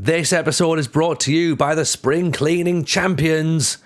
This episode is brought to you by the spring cleaning champions,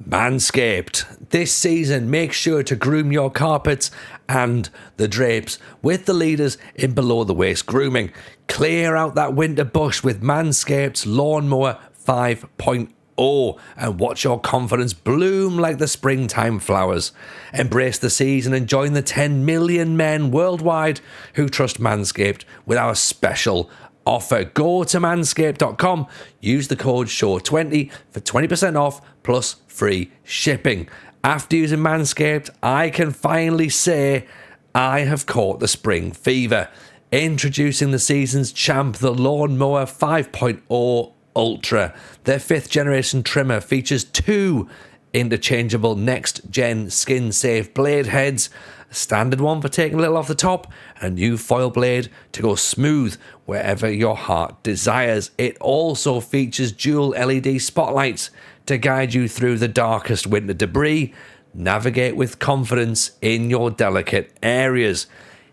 Manscaped. This season, make sure to groom your carpets and the drapes with the leaders in below-the-waist grooming. Clear out that winter bush with Manscaped's Lawnmower 5.0 and watch your confidence bloom like the springtime flowers. Embrace the season and join the 10 million men worldwide who trust Manscaped with our special offer. Go to manscaped.com, use the code SHOW20 for 20% off plus free shipping. After using Manscaped, I can finally say I have caught the spring fever. Introducing the season's champ, the Lawnmower 5.0 Ultra. Their 5th generation trimmer features 2 interchangeable next-gen skin-safe blade heads, a standard one for taking a little off the top, and a new foil blade to go smooth wherever your heart desires. It also features dual LED spotlights to guide you through the darkest winter debris. Navigate with confidence in your delicate areas.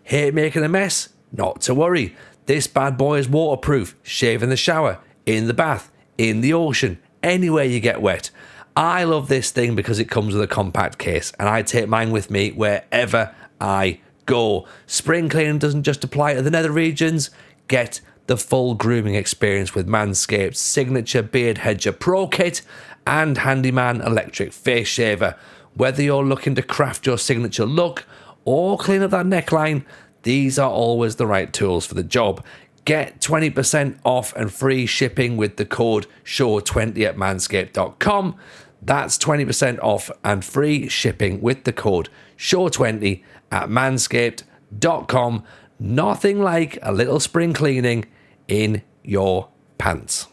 Hate making a mess? Not to worry. This bad boy is waterproof. Shave in the shower, in the bath, in the ocean, anywhere you get wet. I love this thing because it comes with a compact case, and I take mine with me wherever I go. Spring cleaning doesn't just apply to the nether regions. Get the full grooming experience with Manscaped's signature Beard Hedger Pro Kit and Handyman Electric Face Shaver. Whether you're looking to craft your signature look or clean up that neckline, these are always the right tools for the job. Get 20% off and free shipping with the code SHOW20 at manscaped.com. That's 20% off and free shipping with the code SHOW20 at manscaped.com. Nothing like a little spring cleaning in your pants.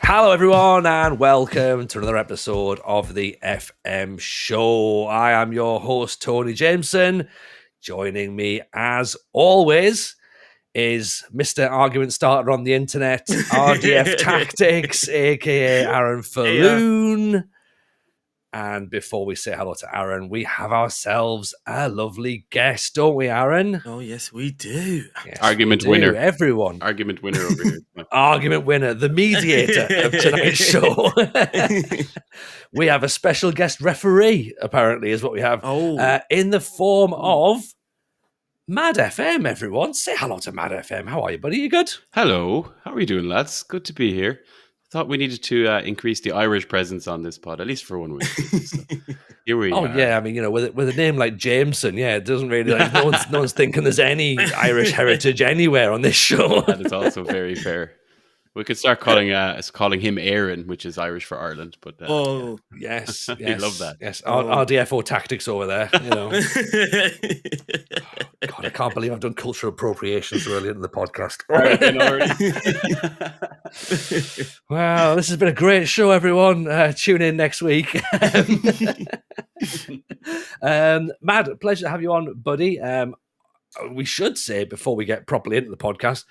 Hello everyone and welcome to another episode of the FM show. I am your host Tony Jameson. Joining me as always is Mr. Argument Starter on the internet, RDF Tactics, aka Aaron Falloon. And before we say hello to Aaron, we have ourselves a lovely guest, don't we, Aaron? Oh, yes, we do. Yes, Argument winner. Everyone. Argument winner over here. Argument winner, the mediator of tonight's show. We have a special guest referee, apparently, is what we have. In the form of MADDFM, everyone. Say hello to MADDFM. How are you, buddy? You good? Hello. How are you doing, lads? Good to be here. Thought we needed to increase the Irish presence on this pod, at least for 1 week. So here we are. Yeah, I mean, you know, with a name like Jameson, yeah, it doesn't really, like, no one's thinking there's any Irish heritage anywhere on this show. That is also very fair. We could start calling him Aaron, which is Irish for Ireland. But yes, I love that. Yes, RDFO Tactics over there. You know, God, I can't believe I've done cultural appropriation so early in the podcast. Well, this has been a great show, everyone. Tune in next week. Mad, pleasure to have you on, buddy. We should say before we get properly into the podcast,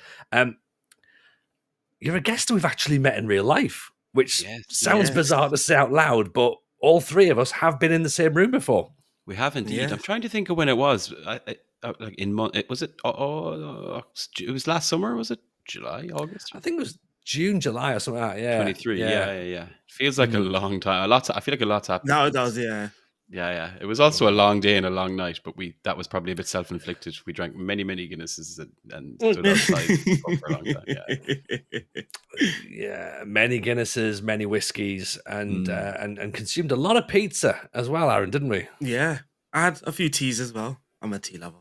you're a guest we've actually met in real life, which sounds bizarre to say out loud, but all three of us have been in the same room before. We have indeed. Yeah. I'm trying to think of when it was. It was last summer? Was it July, August? I think it was June, July, or something like that. Yeah, 23. Yeah. Feels like a long time. I feel like a lot's happened. No, it does. Yeah. Yeah. It was also a long day and a long night, but that was probably a bit self-inflicted. We drank many, many Guinnesses and stood outside for a long time. Yeah, many Guinnesses, many whiskies, and consumed a lot of pizza as well, Aaron, didn't we? Yeah, I had a few teas as well. I'm a tea lover.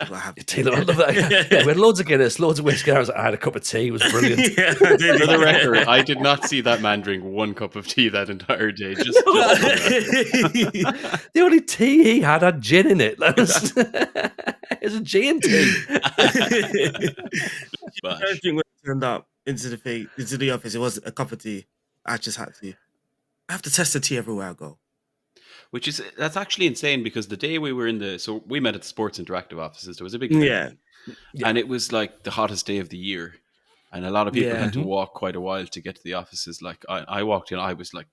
I have tea lover. I love that. Yeah, we had loads of Guinness, loads of whiskey. I had a cup of tea. It was brilliant. Yeah, I did. For the record, I did not see that man drink one cup of tea that entire day. Just the only tea he had gin in it. It was a gin tea. When I turned up into the office, it was a cup of tea. I just had to. I have to test the tea everywhere I go. That's actually insane because the day we were so we met at the Sports Interactive offices. There was a big thing. Yeah. And it was like the hottest day of the year. And a lot of people had to walk quite a while to get to the offices. Like I walked in, I was like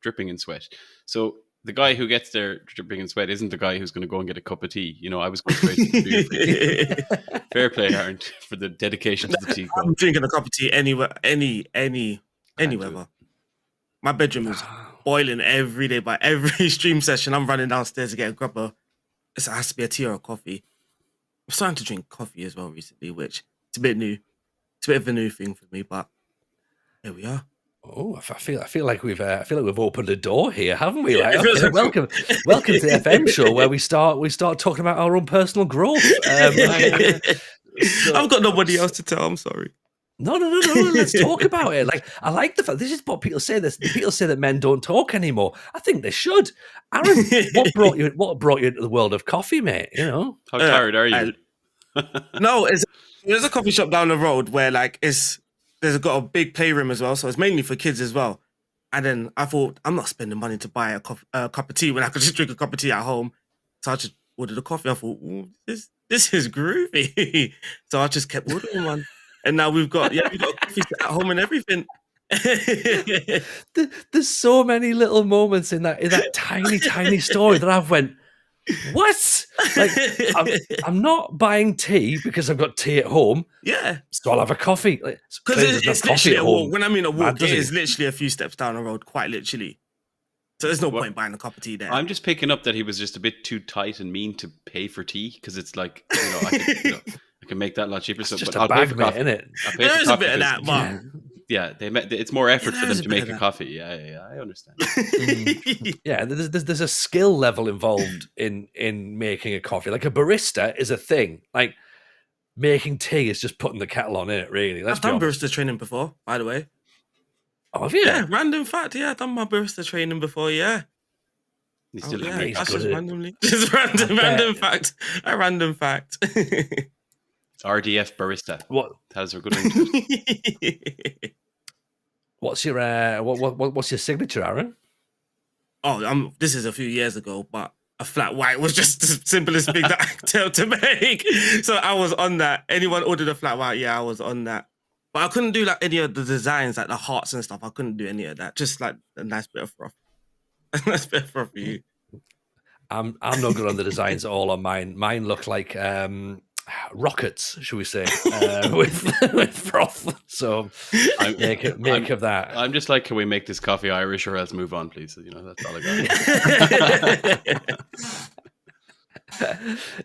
dripping in sweat. So the guy who gets there dripping in sweat isn't the guy who's going to go and get a cup of tea. You know, I was going straight to the beer. Fair play, Aaron, for the dedication to the tea. I'm drinking a cup of tea anywhere, any weather. My bedroom is boiling every day. By every stream session, I'm running downstairs to get a cup of. It has to be a tea or a coffee. I'm starting to drink coffee as well recently, which it's a bit new. It's a bit of a new thing for me, but here we are. Oh, I feel like we've opened a door here, haven't we? Like, okay, welcome to the FM show where we start talking about our own personal growth. I've got nobody else to tell. I'm sorry. No. Let's talk about it. Like, I like the fact this is what people say. People say that men don't talk anymore. I think they should. Aaron, what brought you into the world of coffee, mate? You know, how tired are you? No, there's a coffee shop down the road where like there's got a big playroom as well, so it's mainly for kids as well. And then I thought, I'm not spending money to buy a cup of tea when I could just drink a cup of tea at home. So I just ordered a coffee. I thought, this is groovy. So I just kept ordering one. And now we've got coffee at home and everything. There's so many little moments in that tiny story that I've went, what? Like, I'm not buying tea because I've got tea at home. Yeah. So I'll have a coffee. Because it's literally a walk. When I mean a walk, it is literally a few steps down the road, quite literally. So there's no point buying a cup of tea there. I'm just picking up that he was just a bit too tight and mean to pay for tea, because it's like, I can make that a lot cheaper. So, just a bag, mate, isn't it? There is a bit of that, but... Yeah, it's more effort for them to make a coffee. Yeah, I understand. Yeah, there's a skill level involved in making a coffee. Like a barista is a thing. Like making tea is just putting the kettle on, it really. I've done barista training before, by the way. Oh, have you? Yeah, random fact. Yeah, I've done my barista training before. Yeah. That's just randomly. Just random fact. A random fact. RDF barista. What? That is a good name. What's your signature, Aaron? Oh, this is a few years ago, but a flat white was just the simplest thing that I could tell to make. So I was on that. Anyone ordered a flat white? Yeah, I was on that. But I couldn't do like any of the designs, like the hearts and stuff. I couldn't do any of that. Just like a nice bit of froth. A nice bit of froth for you. I'm not good on the designs at all on mine. Mine look like rockets, should we say, with froth. So make of that. I'm just like, can we make this coffee Irish or else move on, please? That's all I got.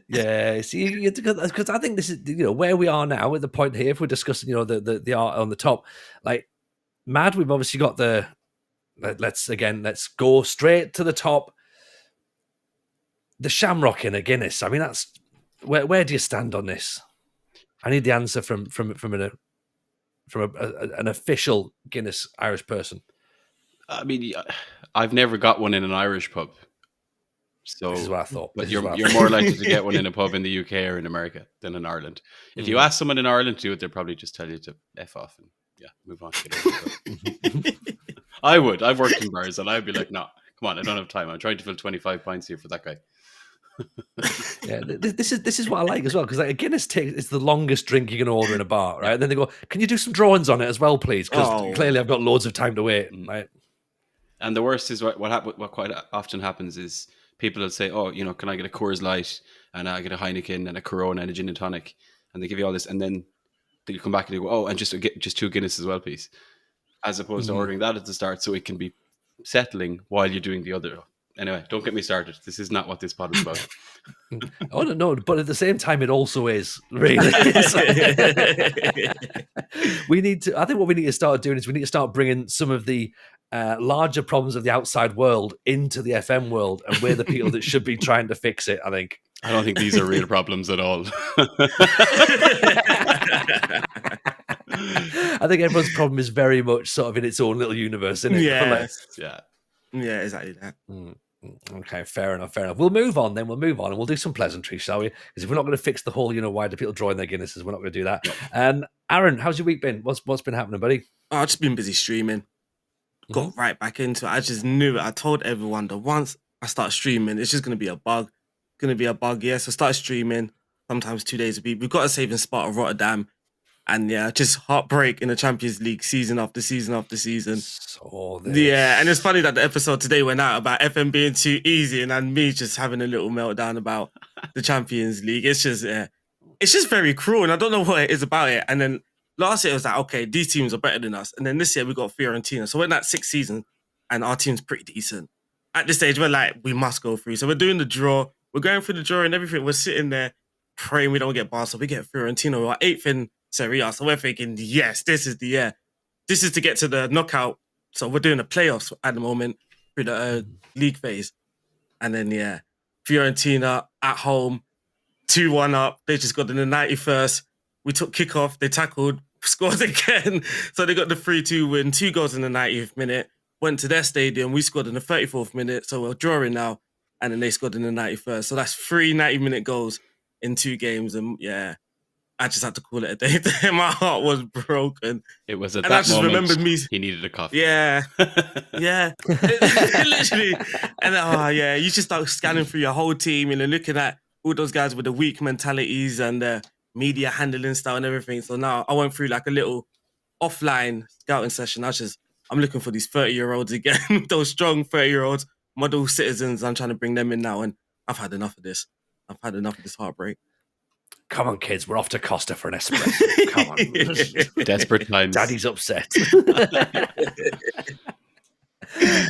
Yeah, see, because I think this is where we are now at the point here. If we're discussing the art on the top, like Mad, we've obviously got let's go straight to the top. The Shamrock in a Guinness. I mean, that's where do you stand on this? I need the answer from an official Guinness Irish person. I mean, I've never got one in an Irish pub. So this is what I thought. But you're more likely to get one in a pub in the UK or in America than in Ireland. If you ask someone in Ireland to do it, they'll probably just tell you to F off and move on. I would. I've worked in bars and I'd be like, no, come on, I don't have time. I'm trying to fill 25 pints here for that guy. Yeah, this is what I like as well, because like a Guinness is the longest drink you can order in a bar, right? And then they go, "Can you do some drawings on it as well, please?" Because clearly I've got loads of time to wait. Right? And the worst is what quite often happens is people will say, "Oh, can I get a Coors Light and I get a Heineken and a Corona and a gin and tonic?" And they give you all this, and then they come back and they go, "Oh, and just two Guinness as well, please," as opposed to ordering that at the start, so it can be settling while you're doing the other. Anyway, don't get me started. This is not what this pod is about. Oh, no, but at the same time, it also is, really. I think what we need to start doing is we need to start bringing some of the larger problems of the outside world into the FM world, and we're the people that should be trying to fix it, I think. I don't think these are real problems at all. I think everyone's problem is very much sort of in its own little universe, isn't it? Yeah, exactly that. Okay, fair enough. We'll move on and we'll do some pleasantries, shall we? Because if we're not going to fix the whole, why do people draw in their Guinnesses, we're not going to do that. Aaron, how's your week been? What's been happening, buddy? I've just been busy streaming. Got right back into it. I just knew it. I told everyone that once I start streaming, it's just going to be a bug. Yeah, so I started streaming sometimes 2 days a week. We've got a saving spot of Rotterdam, And yeah, just heartbreak in the Champions League season after season after season. So this. Yeah, and it's funny that the episode today went out about FM being too easy and then me just having a little meltdown about the Champions League. It's just very cruel, and I don't know what it is about it. And then last year it was like, okay, these teams are better than us. And then this year we got Fiorentina. So we're in that 6th season and our team's pretty decent. At this stage, we're like, we must go through. So we're doing the draw. We're going through the draw and everything. We're sitting there praying we don't get Barca. We get Fiorentina. We're 8th in Serie A. So we're thinking, yes, this is the year. This is to get to the knockout. So we're doing the playoffs at the moment through the league phase. And then, yeah, Fiorentina at home, 2-1 up. They just got in the 91st. We took kickoff. They tackled, scored again. So they got the 3-2 win, 2 goals in the 90th minute. Went to their stadium. We scored in the 34th minute. So we're drawing now. And then they scored in the 91st. So that's 3 90-minute goals in 2 games. And yeah, I just had to call it a day. My heart was broken. It was at and that I just moment remembered me. he needed a coffee. Yeah. Yeah. Literally. And yeah, you just start scanning through your whole team and then looking at all those guys with the weak mentalities and the media handling style and everything. So now I went through like a little offline scouting session. I'm looking for these 30-year-olds again, those strong 30-year-olds, model citizens. I'm trying to bring them in now, and I've had enough of this. I've had enough of this heartbreak. Come on, kids, we're off to Costa for an espresso. Come on. Desperate times. Daddy's upset.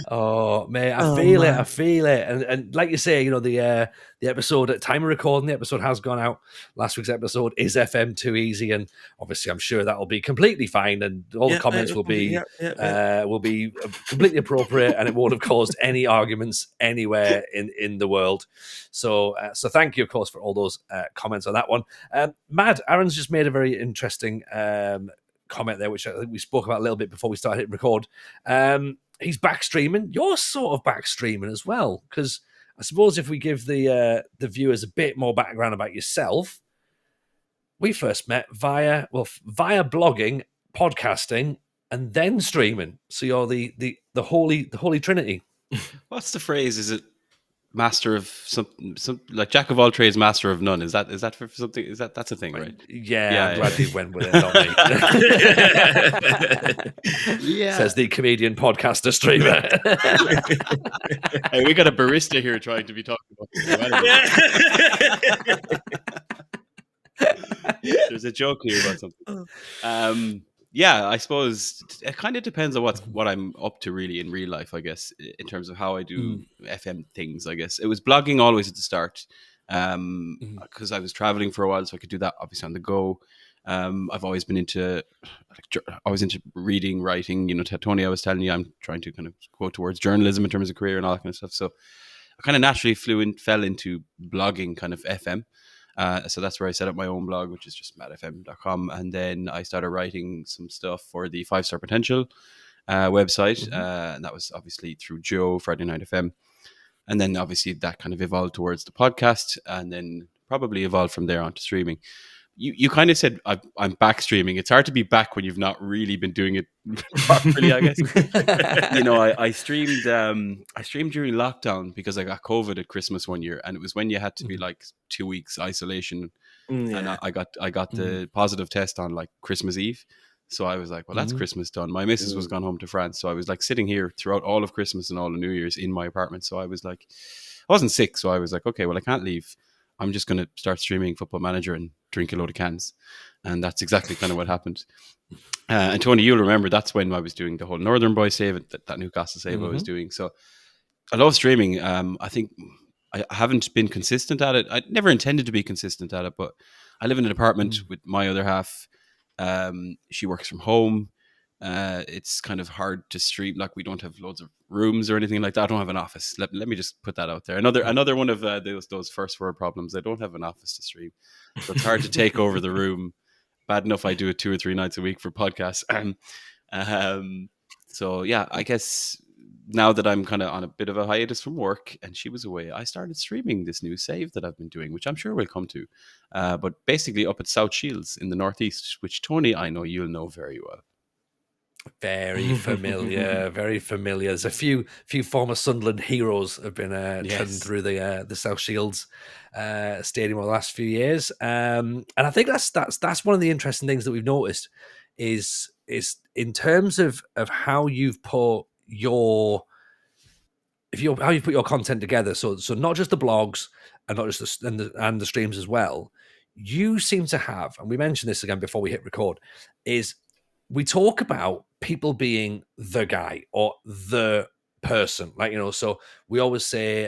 Oh, mate, I feel it. And like you say, you know, the episode at time of recording, the episode has gone out. Last week's episode is FM too easy, and obviously I'm sure that will be completely fine, and all the comments will be completely appropriate, and it won't have caused any arguments anywhere in the world. So thank you, of course, for all those comments on that one. Mad, Aaron's just made a very interesting comment there, which I think we spoke about a little bit before we started hitting record. He's back streaming. You're sort of back streaming as well, because I suppose if we give the viewers a bit more background about yourself, we first met via blogging, podcasting, and then streaming. So you're the holy trinity. What's the phrase? Is it master of some like jack of all trades, master of none? Is that for something? That's a thing, right? Yeah, I'm glad you went with it, not me. Yeah, says the comedian, podcaster, streamer. Hey, we got a barista here trying to be talking about this. There's a joke here about something. Yeah, I suppose it kind of depends on what I'm up to really in real life, I guess, in terms of how I do FM things, I guess. It was blogging always at the start because I was traveling for a while, so I could do that obviously on the go. I've always been into reading, writing. You know, Tony, I was telling you, I'm trying to kind of go towards journalism in terms of career and all that kind of stuff. So I kind of naturally fell into blogging kind of FM. So that's where I set up my own blog, which is just maddfm.com. And then I started writing some stuff for the 5-Star Potential website. And that was obviously through Joe, Friday Night FM. And then obviously that kind of evolved towards the podcast and then probably evolved from there on to streaming. You kind of said I'm back streaming. It's hard to be back when you've not really been doing it properly, I guess. You know, I streamed during lockdown because I got COVID at Christmas one year, and it was when you had to be like 2 weeks isolation, and I got the positive test on like Christmas Eve. So I was like, well, that's Christmas done. My missus was gone home to France, so I was like sitting here throughout all of Christmas and all of New Year's in my apartment. So I was like, I wasn't sick, so I was like, okay, well, I can't leave. I'm just going to start streaming Football Manager and drink a load of cans. And that's exactly kind of what happened. And Tony, you'll remember that's when I was doing the whole Northern Boy save, that Newcastle save I was doing. So I love streaming. I think I haven't been consistent at it. I never intended to be consistent at it, but I live in an apartment with my other half. She works from home. It's kind of hard to stream. Like, we don't have loads of rooms or anything like that. I don't have an office. Let me just put that out there. Another one of those first world problems. I don't have an office to stream, so it's hard to take over the room. Bad enough I do it 2 or 3 nights a week for podcasts. So yeah, I guess now that I'm kind of on a bit of a hiatus from work and she was away, I started streaming this new save that I've been doing, which I'm sure we'll come to. But basically up at South Shields in the northeast, which Tony, I know you'll know very well. Very familiar, very familiar. There's a few former Sunderland heroes have been trending through the South Shields stadium over the last few years, and I think that's one of the interesting things that we've noticed is in terms of how you've put your how you put your content together. So not just the blogs and not just and the streams as well. You seem to have, and we mentioned this again before we hit record, is we talk about people being the guy or the person, like, so we always say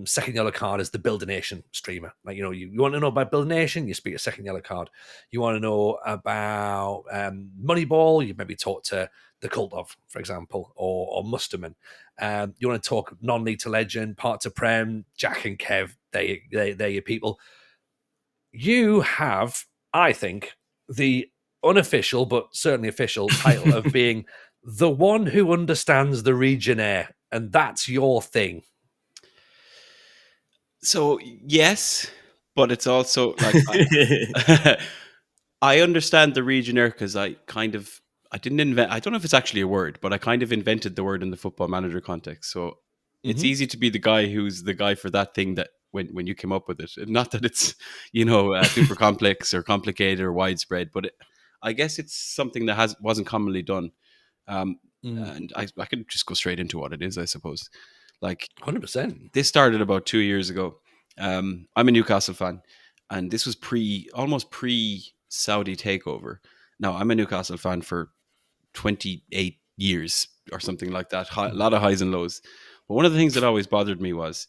Second Yellow Card is the Build a Nation streamer. Like, you want to know about Build a Nation, you speak a Second Yellow Card. You want to know about Moneyball, you maybe talk to the Cult of, for example, or Musterman. You want to talk non-league to legend, part to Prem, Jack and Kev, they're your people. You have, I think, the unofficial but certainly official title of being the one who understands the Regionnaire, and that's your thing. So yes, but it's also like I understand the Regionnaire because I didn't invent. I don't know if it's actually a word, but I kind of invented the word in the Football Manager context. So it's easy to be the guy who's the guy for that thing that when you came up with it. Not that it's super complex or complicated or widespread, but I guess it's something that wasn't commonly done. And I could just go straight into what it is, I suppose. Like 100%. This started about 2 years ago. I'm a Newcastle fan, and this was almost pre-Saudi takeover. Now, I'm a Newcastle fan for 28 years or something like that. A lot of highs and lows. But one of the things that always bothered me was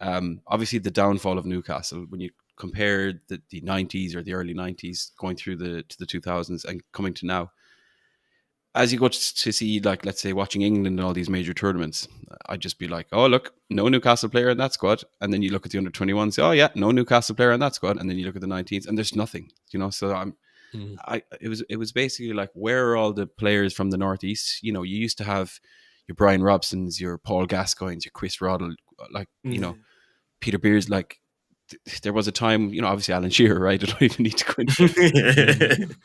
obviously the downfall of Newcastle when you compare the 90s or the early 90s going through to the 2000s and coming to now. As you go to see, like, let's say, watching England and all these major tournaments, I'd just be like, oh, look, no Newcastle player in that squad. And then you look at the under-21, say, oh, yeah, no Newcastle player in that squad. And then you look at the 19s and there's nothing, So it was basically like, where are all the players from the Northeast? You used to have your Brian Robsons, your Paul Gascoignes, your Chris Roddle, Peter Beers. Like, there was a time, obviously Alan Shearer, right? I don't even need to go into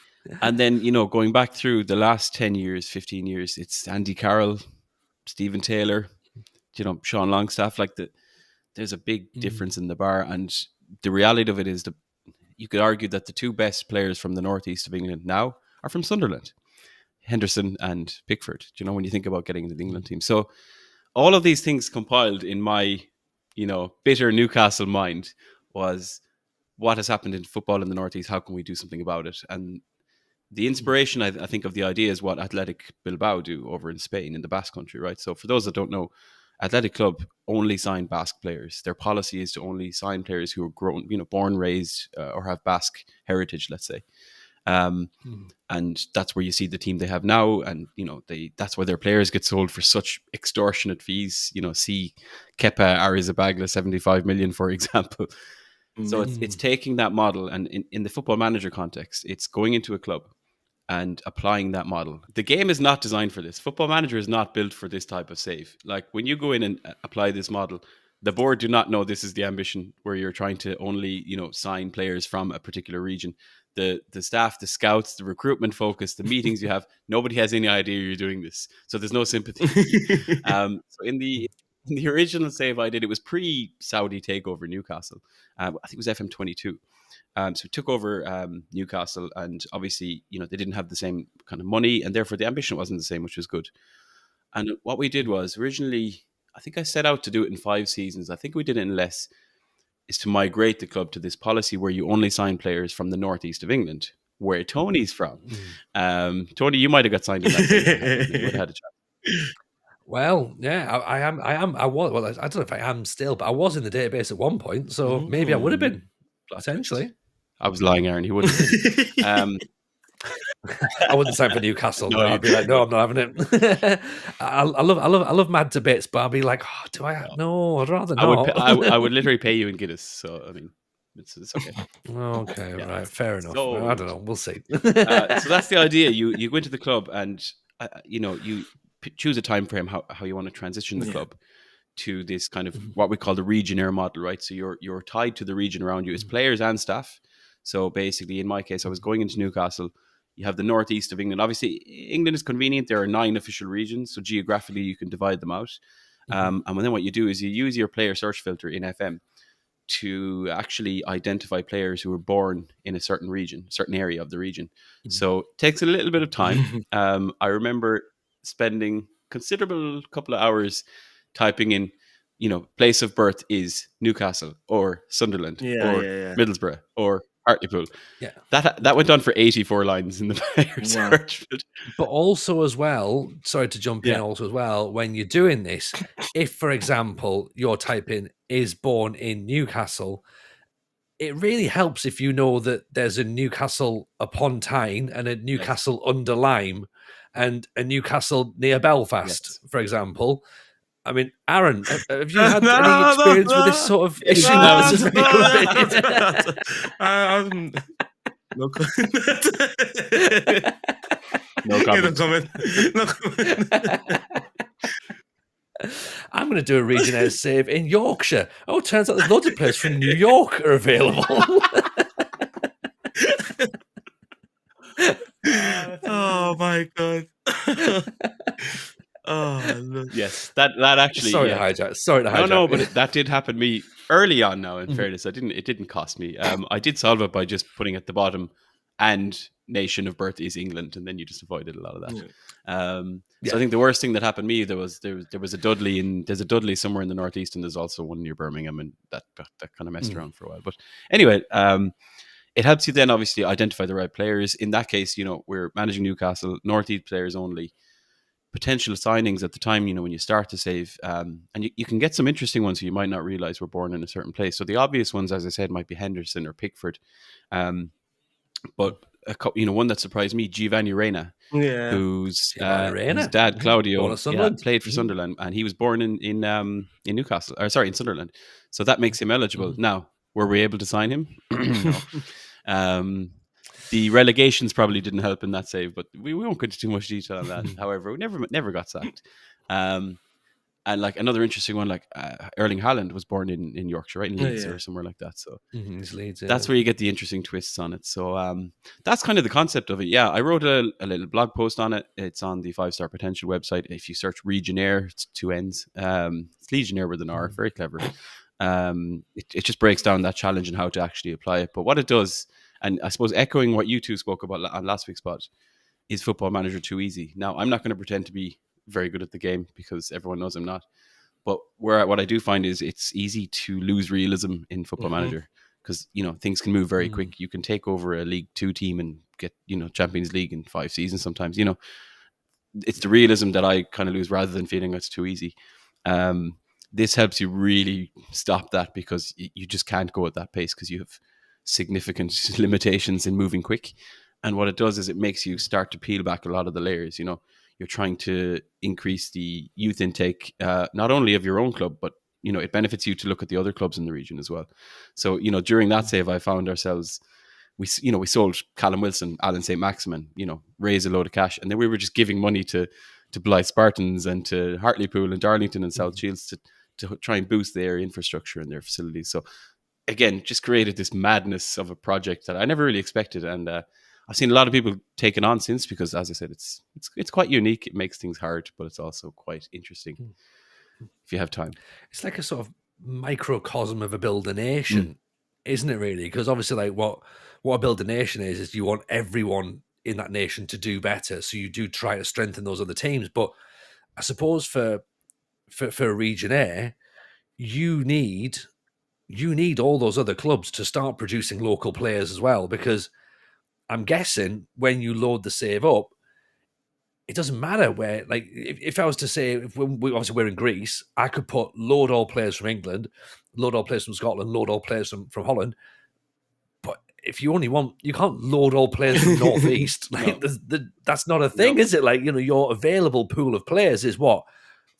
And then, going back through the last 10 years, 15 years, it's Andy Carroll, Stephen Taylor, Sean Longstaff. There's a big difference in the bar. And the reality of it is you could argue that the two best players from the northeast of England now are from Sunderland, Henderson and Pickford, when you think about getting into the England team. So all of these things compiled in my, bitter Newcastle mind was what has happened in football in the northeast. How can we do something about it? And the inspiration, I think, of the idea is what Athletic Bilbao do over in Spain, in the Basque Country, right? So for those that don't know, Athletic Club only sign Basque players. Their policy is to only sign players who are grown, born, raised, or have Basque heritage, let's say. And that's where you see the team they have now, and that's where their players get sold for such extortionate fees. See Kepa Arrizabalaga, 75 million, for example. So it's taking that model, and in the Football Manager context, it's going into a club and applying that model. The game is not designed for this. Football Manager is not built for this type of save. Like, when you go in and apply this model, the board do not know this is the ambition where you're trying to only, sign players from a particular region. The staff, the scouts, the recruitment focus, the meetings you have, nobody has any idea you're doing this. So there's no sympathy. So in the original save I did, it was pre-Saudi takeover Newcastle. I think it was FM22. So it took over Newcastle, and obviously, they didn't have the same kind of money, and therefore the ambition wasn't the same, which was good. And what we did was, originally, I think I set out to do it in 5 seasons. I think we did it in less, is to migrate the club to this policy where you only sign players from the northeast of England, where Tony's from. Tony, you might have got signed in that. We would have had a chat. Well, yeah, I am. I was. Well, I don't know if I am still, but I was in the database at one point, so maybe I would have been potentially. I was lying, Aaron. He wouldn't. I wouldn't sign for Newcastle. No, I'd be like, no, I'm not having it. I love mad to bits, but I'll be like, oh, do I? No, I'd rather not. I would literally pay you in Guinness. So I mean, it's okay. Okay, yeah, right, fair enough. So, I don't know. We'll see. So that's the idea. You go into the club, and you choose a time frame how you want to transition the club to this kind of what we call the Regionnaire model, right? So you're tied to the region around you. It's players and staff. So basically, in my case, I was going into Newcastle. You have the northeast of England. Obviously, England is convenient. There are 9 official regions, so geographically you can divide them out. And then what you do is you use your player search filter in FM to actually identify players who were born in a certain region, certain area of the region. So it takes a little bit of time. I remember spending considerable couple of hours typing in, place of birth is Newcastle or Sunderland or Middlesbrough or Hartlepool. Yeah. That went on for 84 lines in the player search. But also as well, sorry to jump in also as well, when you're doing this, if, for example, you're typing is born in Newcastle, it really helps if you know that there's a Newcastle upon Tyne and a Newcastle under Lyme and a Newcastle near Belfast, for example. I mean, Aaron, have you had any experience with this sort of issue? No comment. I'm going to do a Regionnaire save in Yorkshire. Oh, it turns out there's loads of players from New York are available. Oh my God. Yes, that actually. Sorry to hijack. No, but that did happen to me early on. Now, in fairness, it didn't cost me. I did solve it by just putting at the bottom, and nation of birth is England, and then you just avoided a lot of that. So I think the worst thing that happened to me there was a Dudley, and there's a Dudley somewhere in the northeast, and there's also one near Birmingham, and that kind of messed around for a while. But anyway, it helps you then obviously identify the right players. In that case, we're managing Newcastle, northeast players only. Potential signings at the time, when you start to save, and you can get some interesting ones who you might not realize were born in a certain place. So the obvious ones, as I said, might be Henderson or Pickford. But one that surprised me, Giovanni Reina, whose dad Claudio played for Sunderland, and he was born in Newcastle, in Sunderland. So that makes him eligible. Now, were we able to sign him? No. The relegations probably didn't help in that save, but we won't go into too much detail on that. However, we never got sacked. And like another interesting one, like Erling Haaland was born in Yorkshire, right, in Leeds or somewhere like that. So Leeds, that's where you get the interesting twists on it. So that's kind of the concept of it. Yeah, I wrote a little blog post on it. It's on the 5 Star Potential website. If you search Regionnaire, it's 2 N's. It's Legionnaire with an R. Very clever. It just breaks down that challenge and how to actually apply it. But what it does, and I suppose echoing what you two spoke about on last week's pod, is Football Manager too easy? Now, I'm not going to pretend to be very good at the game because everyone knows I'm not. But what I do find is it's easy to lose realism in Football Manager because, things can move very quick. You can take over a League 2 team and get, Champions League in 5 seasons sometimes. It's the realism that I kind of lose rather than feeling it's too easy. This helps you really stop that because you just can't go at that pace because you have significant limitations in moving quick. And what it does is it makes you start to peel back a lot of the layers. You're trying to increase the youth intake, not only of your own club, but it benefits you to look at the other clubs in the region as well. So during that save, I found ourselves we sold Callum Wilson, Alan St. Maximin, raised a load of cash, and then we were just giving money to Blythe Spartans and to Hartlepool and Darlington and South Shields to try and boost their infrastructure and their facilities. So again, just created this madness of a project that I never really expected. And I've seen a lot of people take it on since because, as I said, it's quite unique. It makes things hard, but it's also quite interesting if you have time. It's like a sort of microcosm of a builder nation, isn't it really? Because obviously like what a builder nation is you want everyone in that nation to do better. So you do try to strengthen those other teams. But I suppose for Regionnaire, you need all those other clubs to start producing local players as well, because I'm guessing when you load the save up, it doesn't matter where, like, if I was to say, obviously we're in Greece, I could put load all players from England, load all players from Scotland, load all players from Holland. But if you only want, you can't load all players from Northeast. Like, that's not a thing, is it? Like, your available pool of players is what?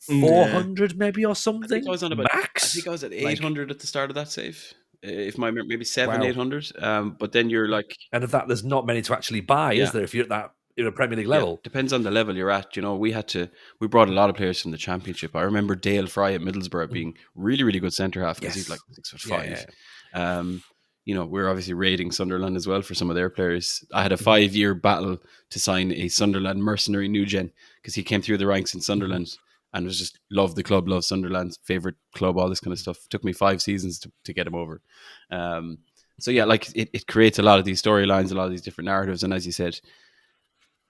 400 maybe or something. I think I was on about max. I think I was at 800 at the start of that save. If my maybe 800. But then you're like, and of that, there's not many to actually buy, is there? If you're at that a Premier League level, depends on the level you're at. We brought a lot of players from the Championship. I remember Dale Fry at Middlesbrough being really, really good centre half because he's like 6'5". we're obviously raiding Sunderland as well for some of their players. I had a 5-year battle to sign a Sunderland mercenary new gen because he came through the ranks in Sunderland and was just loved the club, loved Sunderland's favorite club, all this kind of stuff. It took me 5 seasons to get him over. So yeah, like it creates a lot of these storylines, a lot of these different narratives. And as you said,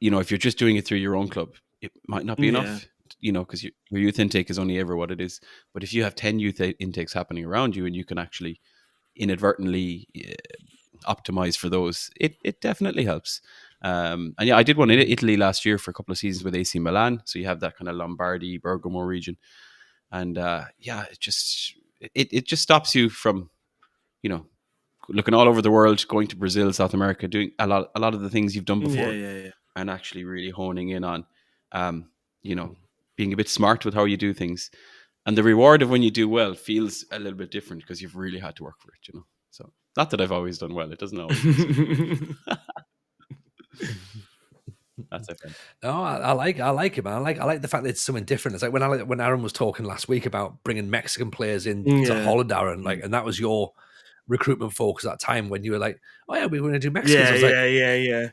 if you're just doing it through your own club, it might not be enough, because your youth intake is only ever what it is. But if you have 10 youth intakes happening around you and you can actually inadvertently optimize for those, it definitely helps. And yeah, I did one in Italy last year for a couple of seasons with AC Milan. So you have that kind of Lombardy, Bergamo region. And it just stops you from, looking all over the world, going to Brazil, South America, doing a lot of the things you've done before, and actually really honing in on, being a bit smart with how you do things. And the reward of when you do well feels a little bit different because you've really had to work for it, So not that I've always done well; it doesn't always. That's it. No, I like it, man. I like the fact that it's something different. It's like when Aaron was talking last week about bringing Mexican players into Holland, Aaron, and that was your recruitment focus at that time when you were like, oh yeah, we're going to do Mexicans. Yeah.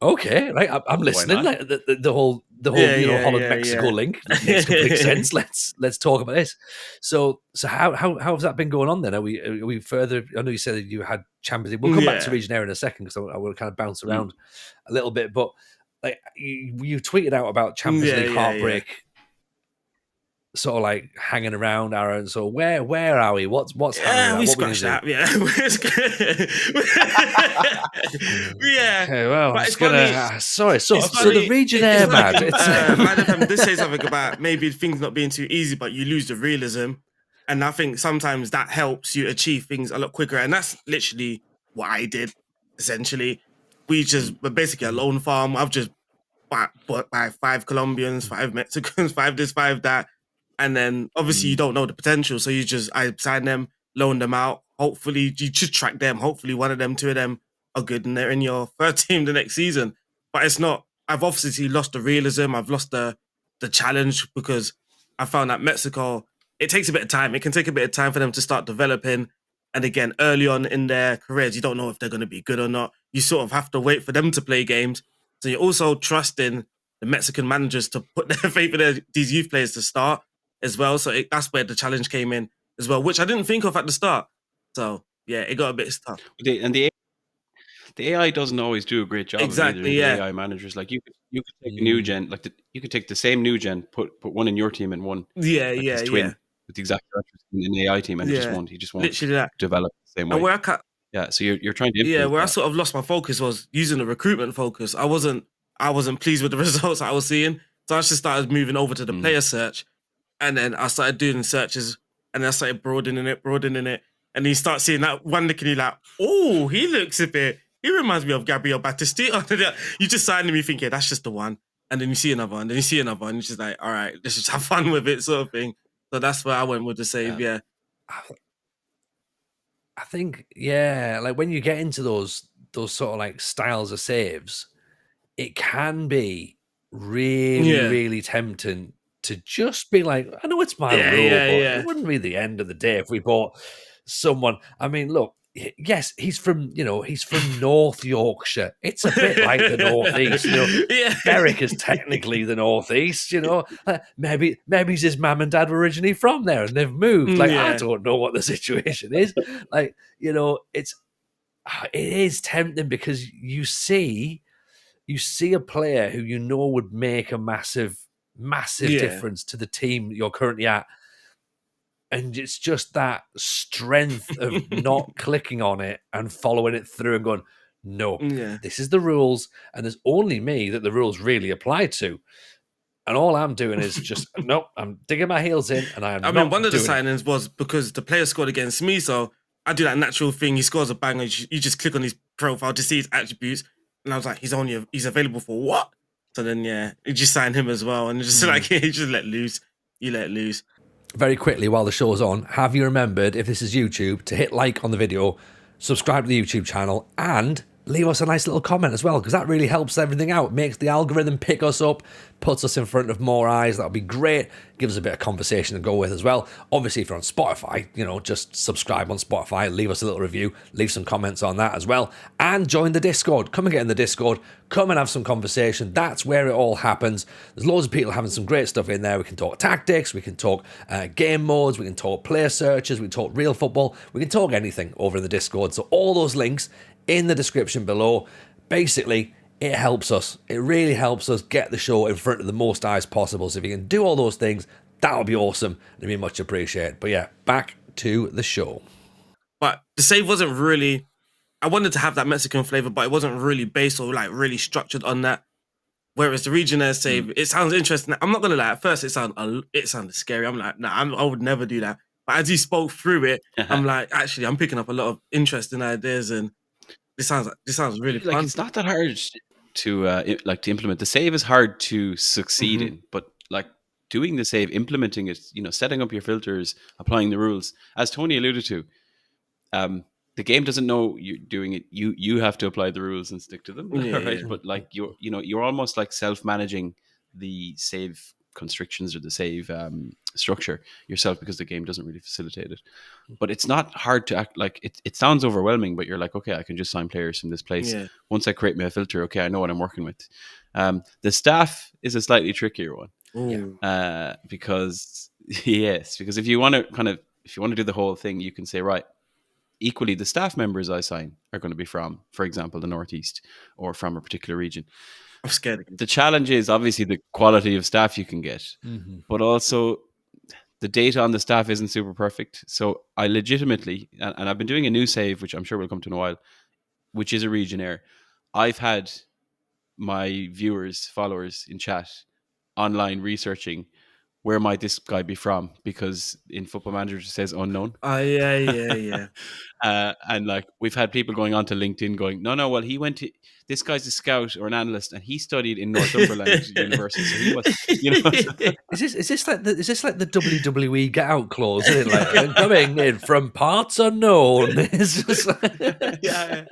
Okay, right. I'm listening. Like the whole Holland Mexico link makes complete sense. Let's talk about this. So how has that been going on then? Are we further? I know you said that you had Champions League. We'll come back to Regionnaire in a second because I want to kind of bounce around a little bit. But like you tweeted out about Champions League heartbreak. Sort of like hanging around, Aaron. So where are we? What's happening? We scratched that. Yeah, yeah. Okay, well, I'm just gonna. Sorry. So the Regionnaire MADDFM did say something about maybe things not being too easy, but you lose the realism, and I think sometimes that helps you achieve things a lot quicker. And that's literally what I did. Essentially, we're basically a lone farm. I've just bought by 5 Colombians, 5 Mexicans, 5 this, 5 that. And then obviously you don't know the potential. So I sign them, loan them out. Hopefully you should track them. Hopefully one of them, 2 of them are good and they're in your third team the next season. But it's not, I've obviously lost the realism. I've lost the challenge because I found that Mexico, it takes a bit of time. It can take a bit of time for them to start developing. And again, early on in their careers, you don't know if they're going to be good or not. You sort of have to wait for them to play games. So you're also trusting the Mexican managers to put their faith in these youth players to start as well. So that's where the challenge came in as well, which I didn't think of at the start. So yeah, it got a bit tough. And the AI doesn't always do a great job. Exactly, the AI managers, like you could take a new gen, like you could take the same new gen, put one in your team and one twin with the exact in an AI team, and he just won't literally that. Develop the same way. And where so you're trying to where I sort of lost my focus was using the recruitment focus. I wasn't pleased with the results I was seeing, so I just started moving over to the player search. And then I started doing searches and then I started broadening it. And you start seeing that one look and you're like, oh, he reminds me of Gabriel Batistita. You just sign him, you think, yeah, that's just the one. And then you see another one, then you see another one. And you're just like, all right, let's just have fun with it sort of thing. So that's where I went with the save, I think, like when you get into those sort of like styles of saves, it can be really, really tempting to just be like, I know it's my rule, but it wouldn't be the end of the day if we bought someone. I mean, look, yes, he's from North Yorkshire. It's a bit like the Northeast. Berwick is technically the Northeast. Maybe his mum and dad were originally from there and they've moved. Like I don't know what the situation is. Like it is tempting because you see a player who would make a massive difference to the team you're currently at. And it's just that strength of not clicking on it and following it through and going, no, this is the rules. And there's only me that the rules really apply to. And all I'm doing is just, nope, I'm digging my heels in and I mean, one of the signings was because the player scored against me. So I do that natural thing. He scores a banger. You just click on his profile to see his attributes. And I was like, he's available for what? So then, you just sign him as well. And just like, you just let loose. You let loose. Very quickly, while the show's on, have you remembered, if this is YouTube, to hit like on the video, subscribe to the YouTube channel, and leave us a nice little comment as well, because that really helps everything out. Makes the algorithm pick us up, puts us in front of more eyes. That'll be great. Gives us a bit of conversation to go with as well. Obviously, if you're on Spotify, just subscribe on Spotify, leave us a little review, leave some comments on that as well, and join the Discord. Come and get in the Discord. Come and have some conversation. That's where it all happens. There's loads of people having some great stuff in there. We can talk tactics, we can talk game modes, we can talk player searches, we can talk real football, we can talk anything over in the Discord. So all those links in the description below. Basically, it helps us. It really helps us get the show in front of the most eyes possible. So if you can do all those things, that would be awesome. It'd be much appreciated. But yeah, back to the show. But the save wasn't really... I wanted to have that Mexican flavor, but it wasn't really based or like really structured on that. Whereas the Regionnaire save, it sounds interesting. I'm not gonna lie. At first, it sounded scary. I'm like, I would never do that. But as you spoke through it, I'm like, actually, I'm picking up a lot of interesting ideas, and this sounds really fun. Like, it's not that hard to implement. The save is hard to succeed in, but like doing the save, implementing it, setting up your filters, applying the rules, as Tony alluded to. The game doesn't know you're doing it. You have to apply the rules and stick to them, right? Yeah. But like you're almost like self-managing the save constrictions or the save structure yourself, because the game doesn't really facilitate it. But it's not hard to act like it. It sounds overwhelming, but you're like, okay, I can just sign players from this place. Yeah. Once I create my filter, okay, I know what I'm working with. The staff is a slightly trickier one, because if you want to do the whole thing, you can say, right, equally the staff members I sign are going to be from, for example, the Northeast or from a particular region. I'm scared. The challenge is obviously the quality of staff you can get, but also the data on the staff isn't super perfect. So I legitimately, and I've been doing a new save, which I'm sure we'll come to in a while, which is a Regionnaire. I've had my followers in chat online researching where might this guy be from, because in Football Manager it says unknown. Oh, yeah. And like we've had people going on to LinkedIn going, no, well, this guy's a scout or an analyst and he studied in Northumberland University. So he was, Is this like the WWE get out clause? Isn't it? Like coming in from parts unknown. It's just like... yeah.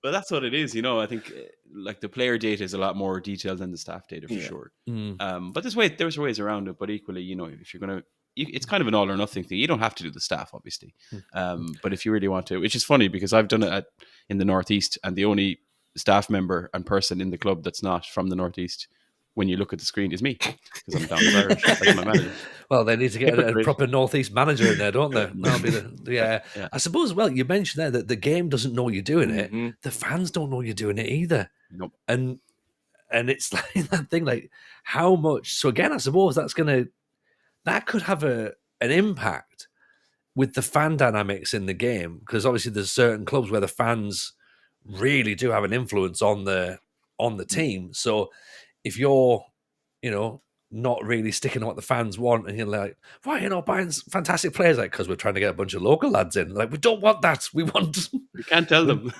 But that's what it is, I think like the player data is a lot more detailed than the staff data for sure. But there's ways around it. But equally, if you're going to, it's kind of an all or nothing thing. You don't have to do the staff, obviously. But if you really want to, which is funny because I've done it in the Northeast, and the only staff member and person in the club that's not from the Northeast, when you look at the screen, is me, because I'm down as Irish as my manager. Well, they need to get a proper Northeast manager in there, don't they? That'll be yeah. I suppose. Well, you mentioned there that the game doesn't know you're doing it. The fans don't know you're doing it either. Nope. And it's like that thing, like how much. So again, I suppose that could have an impact with the fan dynamics in the game, because obviously there's certain clubs where the fans really do have an influence on the team. So if you're, not really sticking to what the fans want, and you're like, why are you not buying fantastic players? Like, because we're trying to get a bunch of local lads in. Like, we don't want that. We want... You can't tell them.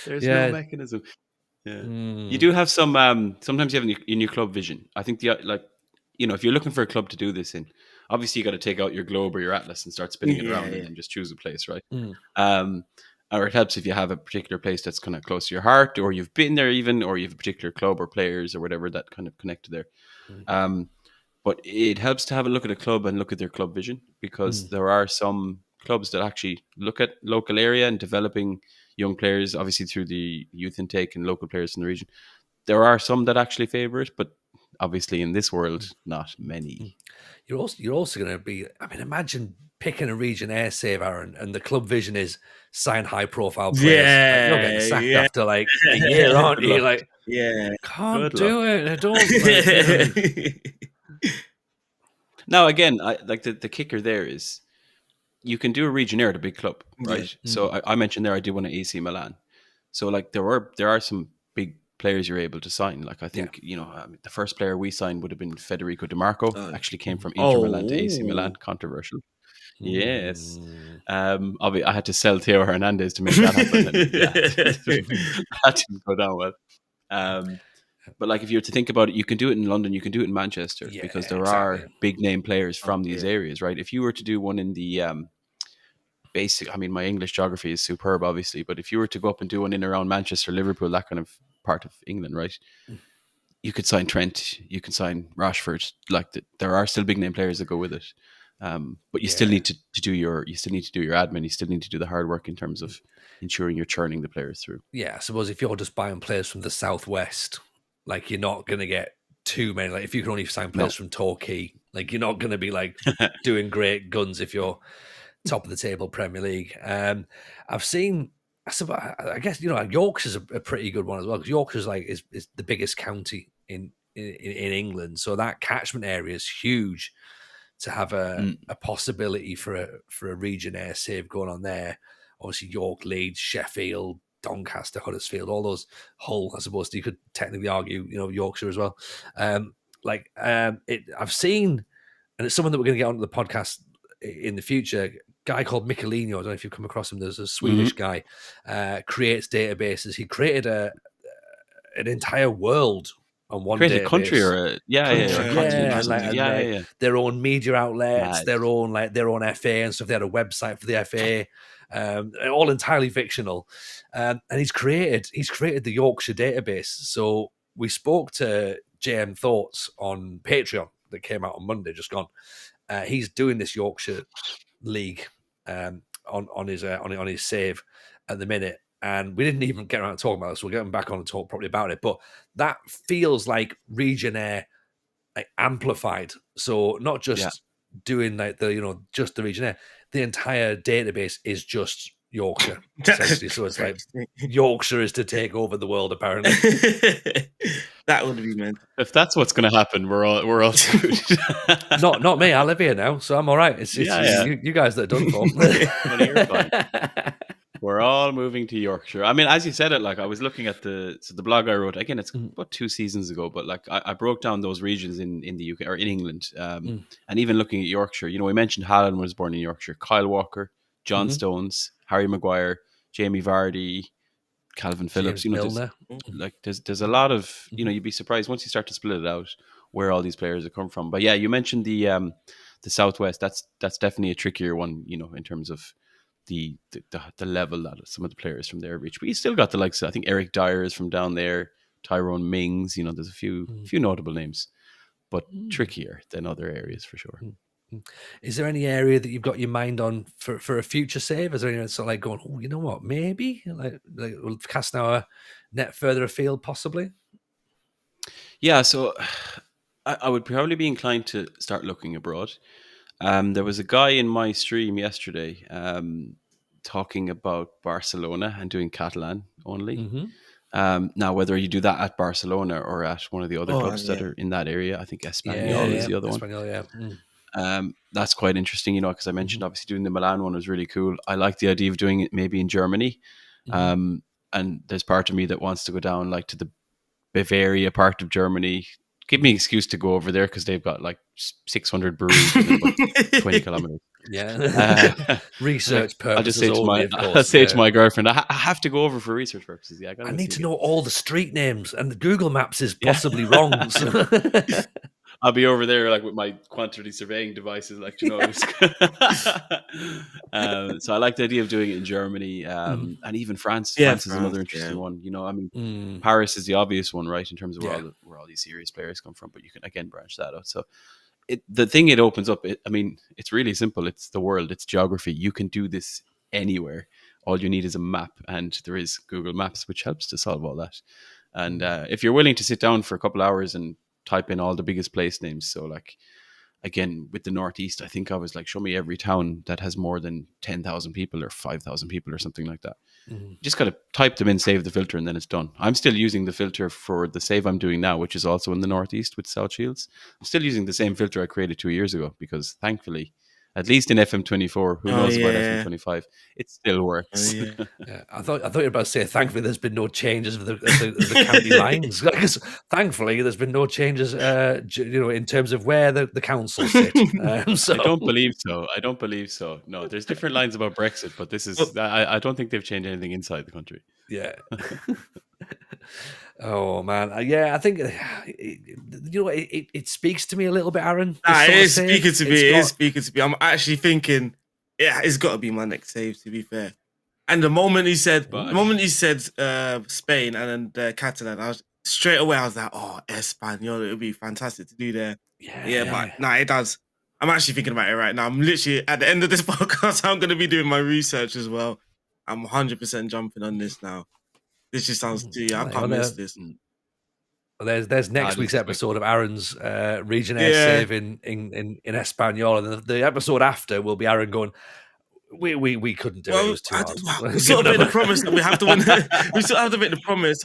There's no mechanism. Yeah. You do have some, sometimes you have in your club vision. I think if you're looking for a club to do this in, obviously you got to take out your globe or your atlas and start spinning it around and then just choose a place, right? Or it helps if you have a particular place that's kind of close to your heart, or you've been there even, or you have a particular club or players or whatever that kind of connect to there. But it helps to have a look at a club and look at their club vision, because there are some clubs that actually look at local area and developing young players, obviously through the youth intake and local players in the region. There are some that actually favour it, but obviously in this world, not many. You're also going to be, imagine picking a Regionnaire save, Aaron, and the club vision is sign high profile players. Yeah, you're getting sacked after like a year, aren't you? Like, can't do it. I don't. Now, again, the kicker there is you can do a Regionnaire at a big club, right? So I mentioned there I did one at AC Milan. So like there are some big players you're able to sign. Like I think the first player we signed would have been Federico Di Marco. Actually came from Inter Milan to AC Milan. Controversial. Yes. I had to sell Theo Hernandez to make that happen. That didn't go down well. But like if you were to think about it, you can do it in London, you can do it in Manchester, because there are big name players from these areas, right? If you were to do one in the basic. I mean, my English geography is superb, obviously, but if you were to go up and do one in around Manchester, Liverpool, that kind of part of England, right? You could sign Trent, you can sign Rashford. Like there are still big name players that go with it, but you still need to do your admin. You still need to do the hard work in terms of ensuring you're churning the players through. Yeah, I suppose if you're just buying players from the southwest, like you're not going to get too many. Like if you can only sign players from Torquay, like you're not going to be like doing great guns if you're top of the table Premier League. I've seen. I guess Yorkshire's a pretty good one as well, because Yorkshire's is the biggest county in England, so that catchment area is huge. To have a possibility for a Regionnaire save going on there, obviously York, Leeds, Sheffield, Doncaster, Huddersfield, all those Hull. I suppose you could technically argue, Yorkshire as well. I've seen, and it's someone that we're going to get onto the podcast in the future. A guy called Michelino, I don't know if you've come across him. There's a Swedish guy, creates databases. He created an entire world on one database. Country or their own media outlets, their own FA and stuff. They had a website for the FA, all entirely fictional. And he's created the Yorkshire database. So we spoke to JM Thoughts on Patreon that came out on Monday, just gone. He's doing this Yorkshire League on his save at the minute. And we didn't even get around to talking about this. We'll get him back on and talk properly about it. But that feels like Regionnaire amplified. So not just doing just the Regionnaire. The entire database is just Yorkshire, essentially. So it's like Yorkshire is to take over the world, apparently. That would be meant. If that's what's going to happen, we're all screwed. Not me. I live here now, so I'm all right. It's you guys that are done for. You're fine. We're all moving to Yorkshire. I mean, as you said it, like I was looking at the blog I wrote. Again, it's about 2 seasons ago, but like I broke down those regions in the UK or in England, and even looking at Yorkshire. We mentioned Haaland was born in Yorkshire. Kyle Walker, John Stones, Harry Maguire, Jamie Vardy, Calvin Phillips. There's a lot of you'd be surprised once you start to split it out where all these players have come from. But yeah, you mentioned the Southwest. That's definitely a trickier one. In terms of the level that some of the players from there reach, but you still got the likes of, I think Eric Dyer is from down there, Tyrone Mings. There's a few notable names, but trickier than other areas for sure. Is there any area that you've got your mind on for a future save? Is there anyone sort of like going, oh, you know what, maybe like we'll cast our net further afield, possibly? Yeah, so I would probably be inclined to start looking abroad. There was a guy in my stream yesterday talking about Barcelona and doing Catalan only. Now, whether you do that at Barcelona or at one of the other clubs that are in that area, I think Espanyol is the other one. That's quite interesting, because I mentioned obviously doing the Milan one was really cool. I like the idea of doing it maybe in Germany. And there's part of me that wants to go down like to the Bavaria part of Germany. Give me an excuse to go over there because they've got like 600 breweries within about 20 kilometers. Yeah. Research purposes. I'll say to my girlfriend, I have to go over for research purposes. Yeah, I need to know all the street names, and the Google Maps is possibly wrong. So. I'll be over there like with my quantity surveying devices, so I like the idea of doing it in Germany, and even France. France is another interesting one. Paris is the obvious one, right, in terms of where all these serious players come from. But you can again branch that out. So the thing it opens up. It's really simple. It's the world. It's geography. You can do this anywhere. All you need is a map, and there is Google Maps, which helps to solve all that. And if you're willing to sit down for a couple hours and type in all the biggest place names. So like, again, with the Northeast, I think I was like, show me every town that has more than 10,000 people or 5,000 people or something like that. Just got to type them in, save the filter, and then it's done. I'm still using the filter for the save I'm doing now, which is also in the Northeast with South Shields. I'm still using the same filter I created 2 years ago because thankfully, at least in FM24, who knows about FM25, it still works. I thought you were about to say, thankfully, there's been no changes of the county lines. Because thankfully, there's been no changes, in terms of where the council sit. I don't believe so. No, there's different lines about Brexit, but this is. I don't think they've changed anything inside the country. Yeah. Oh man, I think it speaks to me a little bit, Aaron. It is speaking to me. I'm actually thinking yeah, it's got to be my next save, to be fair. And the moment he said Spain and then Catalan, I was straight away. I was like, oh, Espanol, it would be fantastic to do there. Yeah, but nah, it does. I'm actually thinking about it right now. I'm literally at the end of this podcast. I'm going to be doing my research as well. I'm 100% jumping on this now. This just sounds too. I can't miss this. There's next week's episode of Aaron's Regionnaire save in Espanol, and the episode after will be Aaron going, we couldn't do it. It was too hard. We sort of made the promise that we have to win. We still have to make the promise.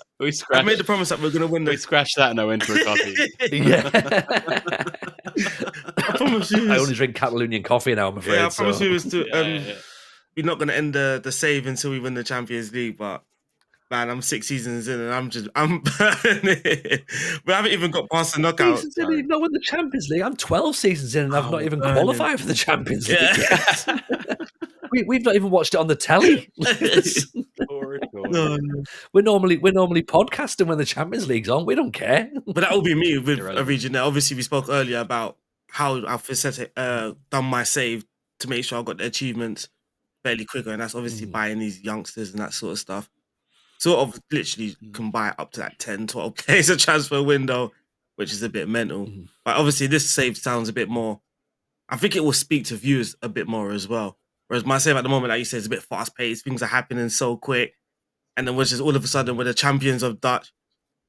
I made the promise that we're going to win. We scratched that and I went for a coffee. Yeah. I promise you. I only drink Catalonian coffee now, I'm afraid. Yeah, I promise you we're not going to end the save until we win the Champions League, but man, I'm 6 seasons in and I'm burning it. We haven't even got past the knockout. You've not won the Champions League. I'm 12 seasons in and I've not even qualified for the Champions League yet. We've not even watched it on the telly. No. We're normally podcasting when the Champions League's on. We don't care. But that will be me with a Regionnaire. Obviously, we spoke earlier about how I've done my save to make sure I got the achievements fairly quicker, and that's obviously buying these youngsters and that sort of stuff. Sort of literally can buy up to that 10, 12 days a transfer window, which is a bit mental. But obviously, this save sounds a bit more. I think it will speak to viewers a bit more as well. Whereas my save at the moment, like you said, is a bit fast paced. Things are happening so quick. And then we're just all of a sudden, we're the champions of Dutch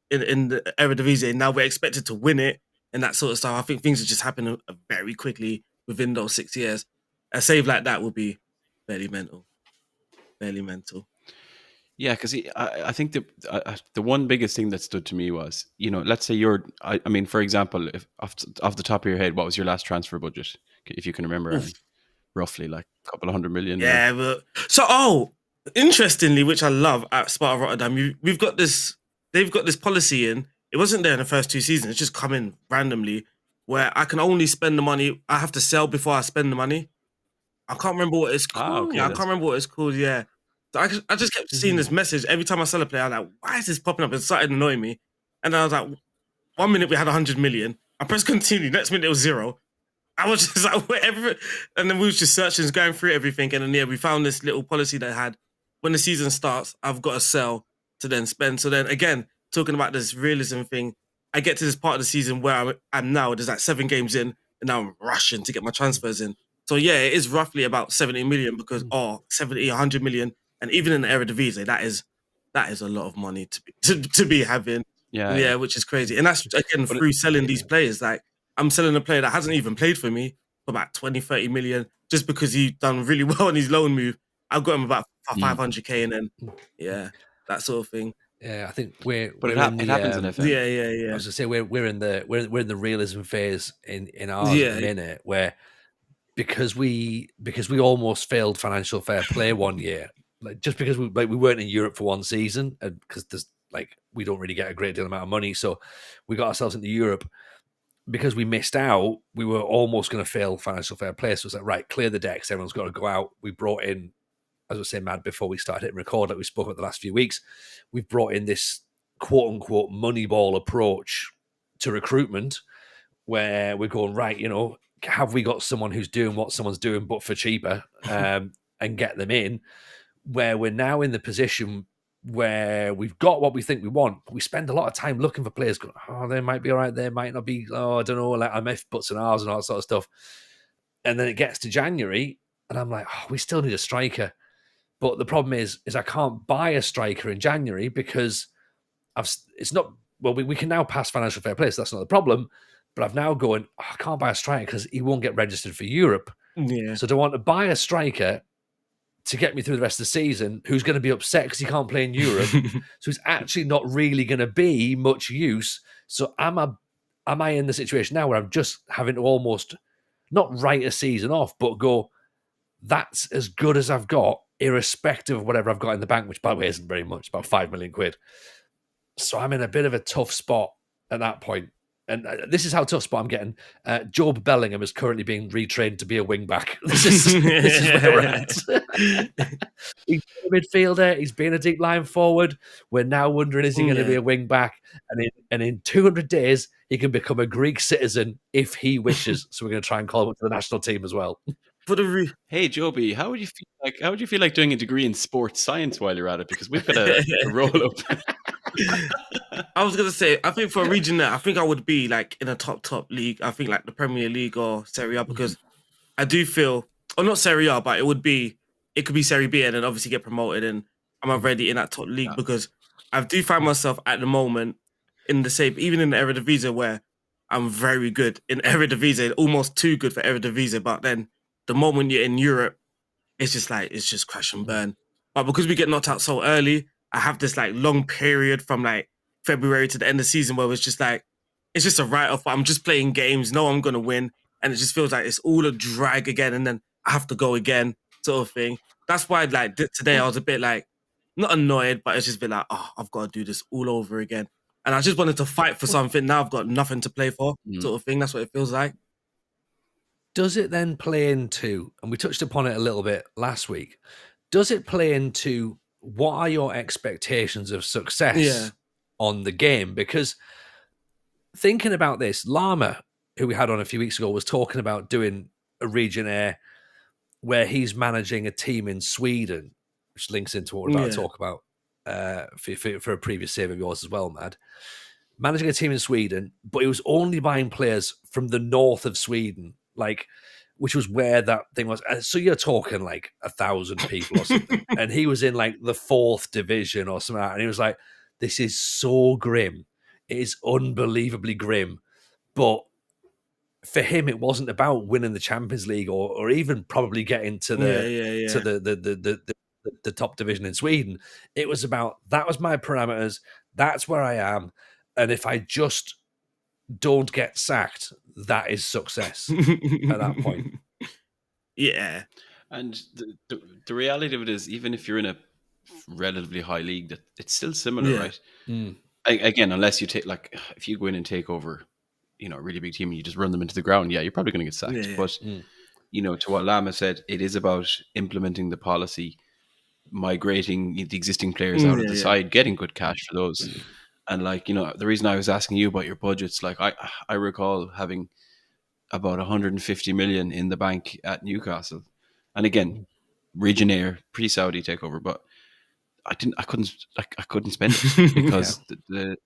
in the Eredivisie. Now we're expected to win it and that sort of stuff. I think things are just happening very quickly within those 6 years. A save like that would be fairly mental. Fairly mental. Yeah, because I think the one biggest thing that stood to me was, let's say I mean, for example, if off the top of your head, what was your last transfer budget, if you can remember, Aaron? Roughly like a couple of 100 million. Yeah, but interestingly, which I love at Sparta Rotterdam, they've got this policy in. It wasn't there in the first 2 seasons. It's just come in randomly where I can only spend the money. I have to sell before I spend the money. I can't remember what it's called. I can't remember what it's called. Yeah. So I just kept seeing this message every time I sell a player. I'm like, why is this popping up? It started annoying me. And I was like, 1 minute we had 100 million. I pressed continue. Next minute it was 0. I was just like, whatever. And then we was just searching, going through everything. And then, we found this little policy that had, when the season starts, I've got to sell to then spend. So then again, talking about this realism thing, I get to this part of the season where I'm now, there's like 7 games in, and now I'm rushing to get my transfers in. So yeah, it is roughly about 70 million because, 70, 100 million. And even in the Eredivisie, that is a lot of money to be having. Yeah, which is crazy. And that's, again, through selling these players. Like, I'm selling a player that hasn't even played for me for about 20, 30 million just because he done really well on his loan move. I've got him about 500k and then, that sort of thing. Yeah, I think it happens in FM. Yeah. I was gonna say we're in the realism phase in ours at the minute, where because we almost failed financial fair play one year, like just because we weren't in Europe for one season, and because there's we don't really get a great deal amount of money, so we got ourselves into Europe. Because we missed out, we were almost going to fail financial fair play. So it's like, right, clear the decks. Everyone's got to go out. We brought in, as I was saying, Mad, before we started hitting record, like we spoke about the last few weeks, we've brought in this quote-unquote moneyball approach to recruitment where we're going, right, have we got someone who's doing what someone's doing but for cheaper and get them in, where we're now in the position where we've got what we think we want, but we spend a lot of time looking for players going, they might be all right, they might not be, I don't know, like I'm if buts and R's and all that sort of stuff. And then it gets to January and I'm like, we still need a striker. But the problem is I can't buy a striker in January because we can now pass financial fair play, so that's not the problem. But I've now going, I can't buy a striker because he won't get registered for Europe. Yeah. So do I want to buy a striker to get me through the rest of the season, who's going to be upset because he can't play in Europe? So he's actually not really going to be much use. So am I in the situation now where I'm just having to almost not write a season off, but go, that's as good as I've got, irrespective of whatever I've got in the bank, which by the way isn't very much, about 5 million quid. So I'm in a bit of a tough spot at that point. And this is how tough spot I'm getting. Job Bellingham is currently being retrained to be a wing-back. This is where we're at. He's a midfielder. He's been a deep line forward. We're now wondering, is he going to be a wing-back? And in 200 days, he can become a Greek citizen if he wishes. So we're going to try and call him up to the national team as well. For the Hey Joby, how would you feel like? How would you feel like doing a degree in sports science while you're at it? Because we've got a roll up. I was gonna say, I think for a Regionnaire, I think I would be like in a top league. I think like the Premier League or Serie A, because I do feel, or not Serie A, but it could be Serie B and then obviously get promoted, and I'm already in that top league, because I do find myself at the moment in the same, even in the Eredivisie, where I'm very good in Eredivisie, almost too good for Eredivisie, but then the moment you're in Europe, it's just crash and burn. But because we get knocked out so early, I have this like long period from like February to the end of the season where it's just a write-off. I'm just playing games, know I'm gonna win, and it just feels like it's all a drag again, and then I have to go again, sort of thing. That's why like today I was a bit like not annoyed, but it's just been like, oh, I've got to do this all over again. And I just wanted to fight for something. Now I've got nothing to play for, sort of thing. That's what it feels like. Does it then play into, and we touched upon it a little bit last week, does it play into what are your expectations of success on the game? Because thinking about this, Lama, who we had on a few weeks ago, was talking about doing a Regionnaire where he's managing a team in Sweden, which links into what we're about to talk about for a previous save of yours as well, Mad. Managing a team in Sweden, but he was only buying players from the north of Sweden, like, which was where that thing was. So you're talking like 1,000 people or something. And he was in like the 4th division or something. And he was like, this is so grim. It is unbelievably grim. But for him, it wasn't about winning the Champions League or even probably getting to the top division in Sweden. It was about, that was my parameters. That's where I am. And if I just don't get sacked, that is success at that point. Yeah. And the reality of it is, even if you're in a relatively high league, that it's still similar, right? Again, unless you take, like, if you go in and take over, you know, a really big team and you just run them into the ground, you're probably going to get sacked. But, you know, to what Lama said, it is about implementing the policy, migrating the existing players out of the side, getting good cash for those. And like, you know, the reason I was asking you about your budgets, like I recall having about 150 million in the bank at Newcastle. And again, Regionnaire, pre-Saudi takeover, but I couldn't spend it because the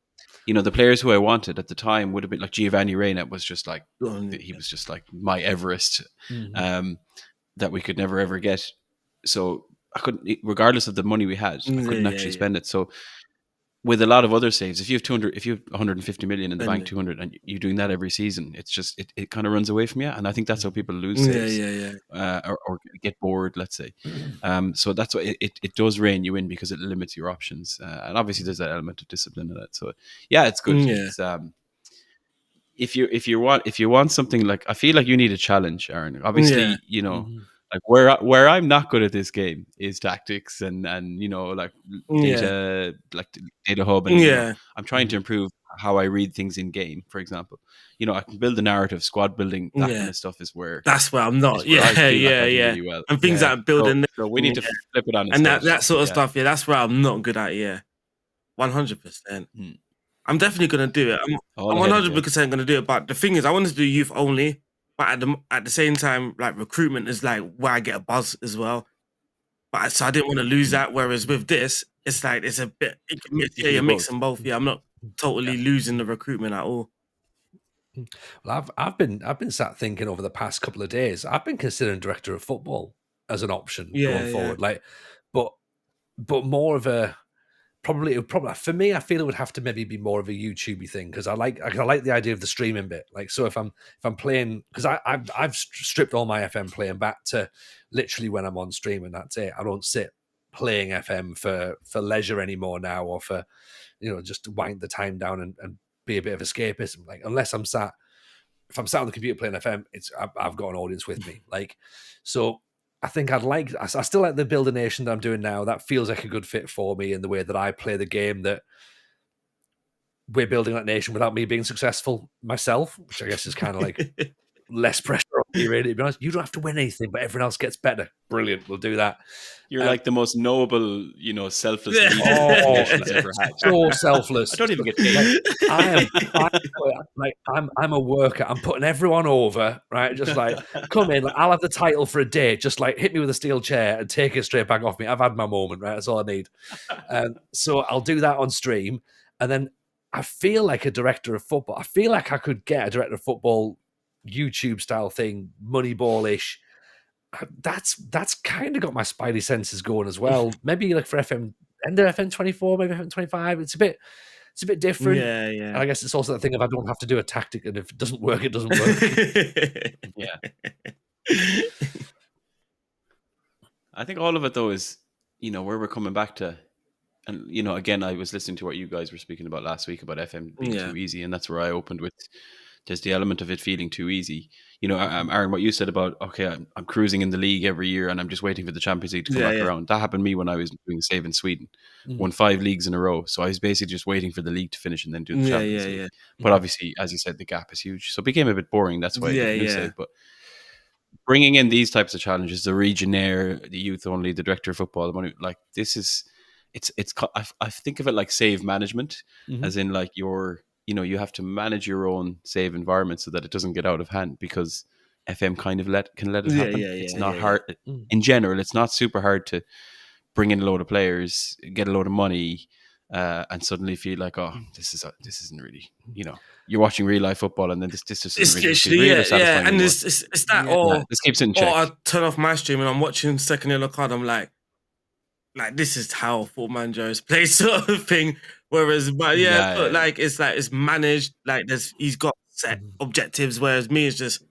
you know, the players who I wanted at the time would have been like Giovanni Reina was just like, he was just like my Everest that we could never ever get. So I couldn't, regardless of the money we had, I couldn't actually spend it. So with a lot of other saves, if you have 150 million in the bank, 200, and you're doing that every season, it's just it kind of runs away from you, and I think that's how people lose saves, or get bored, let's say. So that's what it does rein you in, because it limits your options, and obviously there's that element of discipline in it. So yeah, it's good. It's, if you want something, like, I feel like you need a challenge, Aaron. Obviously, you know. Like where I'm not good at this game is tactics and you know, like data, like data hub, and you know, I'm trying to improve how I read things in game. For example, you know, I can build a narrative, squad building, that kind of stuff is where that's where I'm not. Really well. And things that building. So we need to flip it on, and that sort of stuff. Yeah, that's where I'm not good at. 100%. I'm definitely gonna do it. I'm 100% gonna do it. But the thing is, I want to do youth only. But at the same time, like, recruitment is like where I get a buzz as well. But so I didn't want to lose that. Whereas with this, it's like it's a bit. You're mixing both. I'm not totally losing the recruitment at all. Well, I've been sat thinking over the past couple of days. I've been considering director of football as an option going forward. Like, but more of a. Probably for me, I feel it would have to maybe be more of a YouTubey thing, because I like the idea of the streaming bit. Like, so if I'm playing, because I've stripped all my FM playing back to literally when I'm on stream, and that's it. I don't sit playing FM for leisure anymore now, or for, you know, just to wind the time down and be a bit of escapism. Like, unless if I'm sat on the computer playing FM, I've got an audience with me. Like, so. I think I still like the Build a Nation that I'm doing now. That feels like a good fit for me in the way that I play the game, that we're building that nation without me being successful myself, which I guess is kind of like less pressure on You really, to be honest, you don't have to win anything, but everyone else gets better. Brilliant. We'll do that. You're like the most noble, selfless Yeah. leader Oh, nation's ever had. So selfless. I don't even get paid. I'm a worker. I'm putting everyone over, right? Just like, come in. Like, I'll have the title for a day. Just like hit me with a steel chair and take it straight back off me. I've had my moment, right? That's all I need. So I'll do that on stream. And then I feel like a director of football. I feel like I could get a director of football YouTube style thing, Moneyball-ish. That's kind of got my spidey senses going as well. Maybe like for FM 24, maybe FM 25. It's a bit different. Yeah. And I guess it's also the thing of I don't have to do a tactic, and if it doesn't work, it doesn't work. Yeah. I think all of it though is, where we're coming back to, and again, I was listening to what you guys were speaking about last week about FM being too easy, and that's where I opened with. There's the element of it feeling too easy. Aaron, what you said about, okay, I'm cruising in the league every year and I'm just waiting for the Champions League to come back around. That happened to me when I was doing Save in Sweden. Won 5 leagues in a row. So I was basically just waiting for the league to finish and then do the Champions League. But obviously, as you said, the gap is huge. So it became a bit boring. That's why I didn't Save. But bringing in these types of challenges, the Regionnaire, the youth only, the director of football, the money, like this is, I think of it like Save management, as in like you have to manage your own Save environment so that it doesn't get out of hand, because FM kind of can let it happen. It's not hard. In general, it's not super hard to bring in a load of players, get a load of money, and suddenly feel like, oh, this isn't really, you're watching real life football, and then this just isn't really feel real or satisfying and anymore. it's that this keeps it in check. Or I turn off my stream and I'm watching second yellow card. I'm like this is how Football Manager is played, sort of thing. Whereas, but it's managed. Like he's got set objectives. Whereas me is just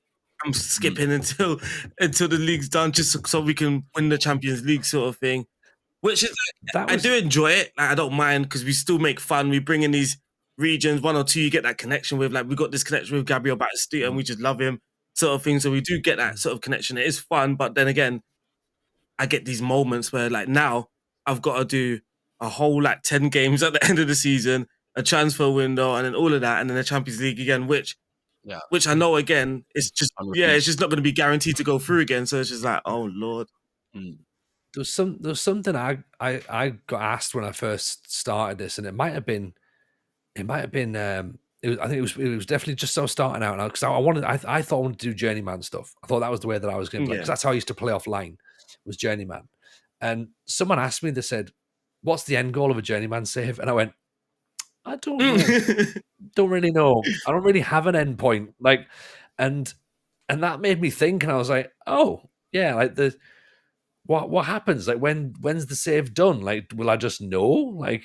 I'm skipping until the league's done, just so we can win the Champions League, sort of thing. Which is I do enjoy it. Like, I don't mind, because we still make fun. We bring in these regions, 1 or 2 you get that connection with. Like we got this connection with Gabriel Batistita, and we just love him, sort of thing. So we do get that sort of connection. It is fun, but then again, I get these moments where like now I've got to do a whole 10 games at the end of the season, a transfer window, and then all of that, and then the Champions League again, which I know again it's just it's just not going to be guaranteed to go through again. So it's just like, oh Lord. There was something I got asked when I first started this, and it might have been. I think it was definitely just so starting out now, because I thought I wanted to do journeyman stuff. I thought that was the way that I was going to play, because that's how I used to play offline, was journeyman. And someone asked me, they said, what's the end goal of a journeyman save? And I went, I don't know. Don't really know. I don't really have an end point. Like, and that made me think, and I was like, oh yeah, like what happens? Like when's the save done? Like, will I just know? Like,